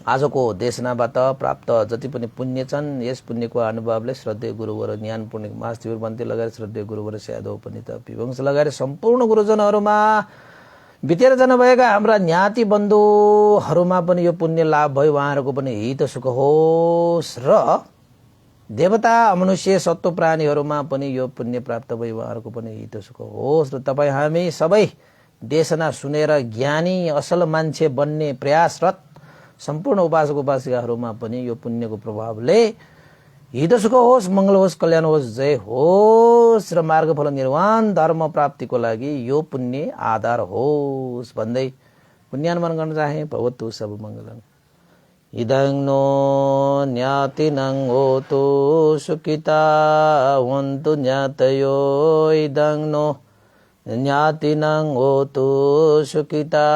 [SPEAKER 1] आजको देशनाबाट प्राप्त जति पनि पुण्य छन्, यस पुण्यको अनुभवले श्रद्धेय गुरुवर ज्ञान पूर्णिक मास्तिवर बन्ती लगाएर श्रद्धेय गुरुवर स्यादो पनि त विवंश लगाएर सम्पूर्ण गुरुजनहरूमा बितेर जानुभएका हाम्रा ज्ञाति बन्धुहरूमा पनि यो पुण्य लाभ भयो। उहाँहरूको पनि हित सुख होस् र देवता मनुष्य सत्व प्राणीहरूमा पनि यो पुण्य प्राप्त भयो, उहाँहरूको पनि हित सुख होस्। र तपाईँ हामी सबै देशना सुनेर ज्ञानी असल मान्छे बन्ने प्रयासरत सम्पूर्ण उपासक-उपासिकाहरूमा पनि यो पुण्यको प्रभावले हित सुख होस्, मङ्गल होस्, कल्याण होस्, जय होस् र मार्गफल निर्वाण धर्म प्राप्तिको लागि यो पुण्य आधार होस् भन्दै पुण्यानुमान गर्न चाहे। भवतु सब मङ्गलम्। इदं नो ज्ञातिनं होतु सुखिता वन्तु ज्ञातयो। इदं नो ज्ञातिनं होतु सुखिता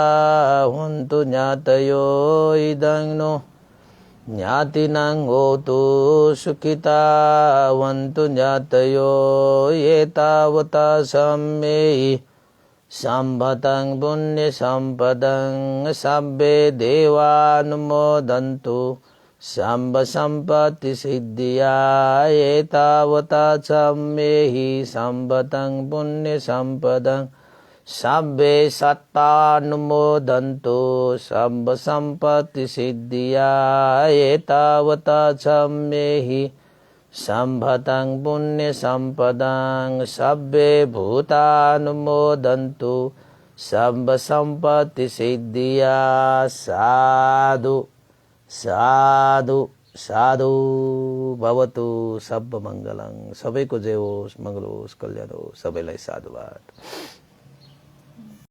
[SPEAKER 1] वन्तु ज्ञातयो। इदं नो ज्ञातिनं होतु सुखिता वन्तु ज्ञातयो। एतावता सम्मेहि सम्भतं पुण्य सम्पदं सब्बे देवानुमोदन्तु सम्ब सम्पत्ति सिद्धिया। एतावता सम्मेहि सम्भतं पुण्य सम्पदं सब्बे सत्तानुमोदन्तु सम्ब सम्पत्ति सिद्धिया। एतावता सम्मेहि सम्भतं पुण्य सम्पदं सब्बे भूतानुमोदन्तु सम्ब सम्पत्ति सिद्धिया। साधु साधु साधु भवतु सब मङ्गलम्। सबैको जय होस्, मङ्गल होस्, कल्याण होस्। सबैलाई साधुवाद।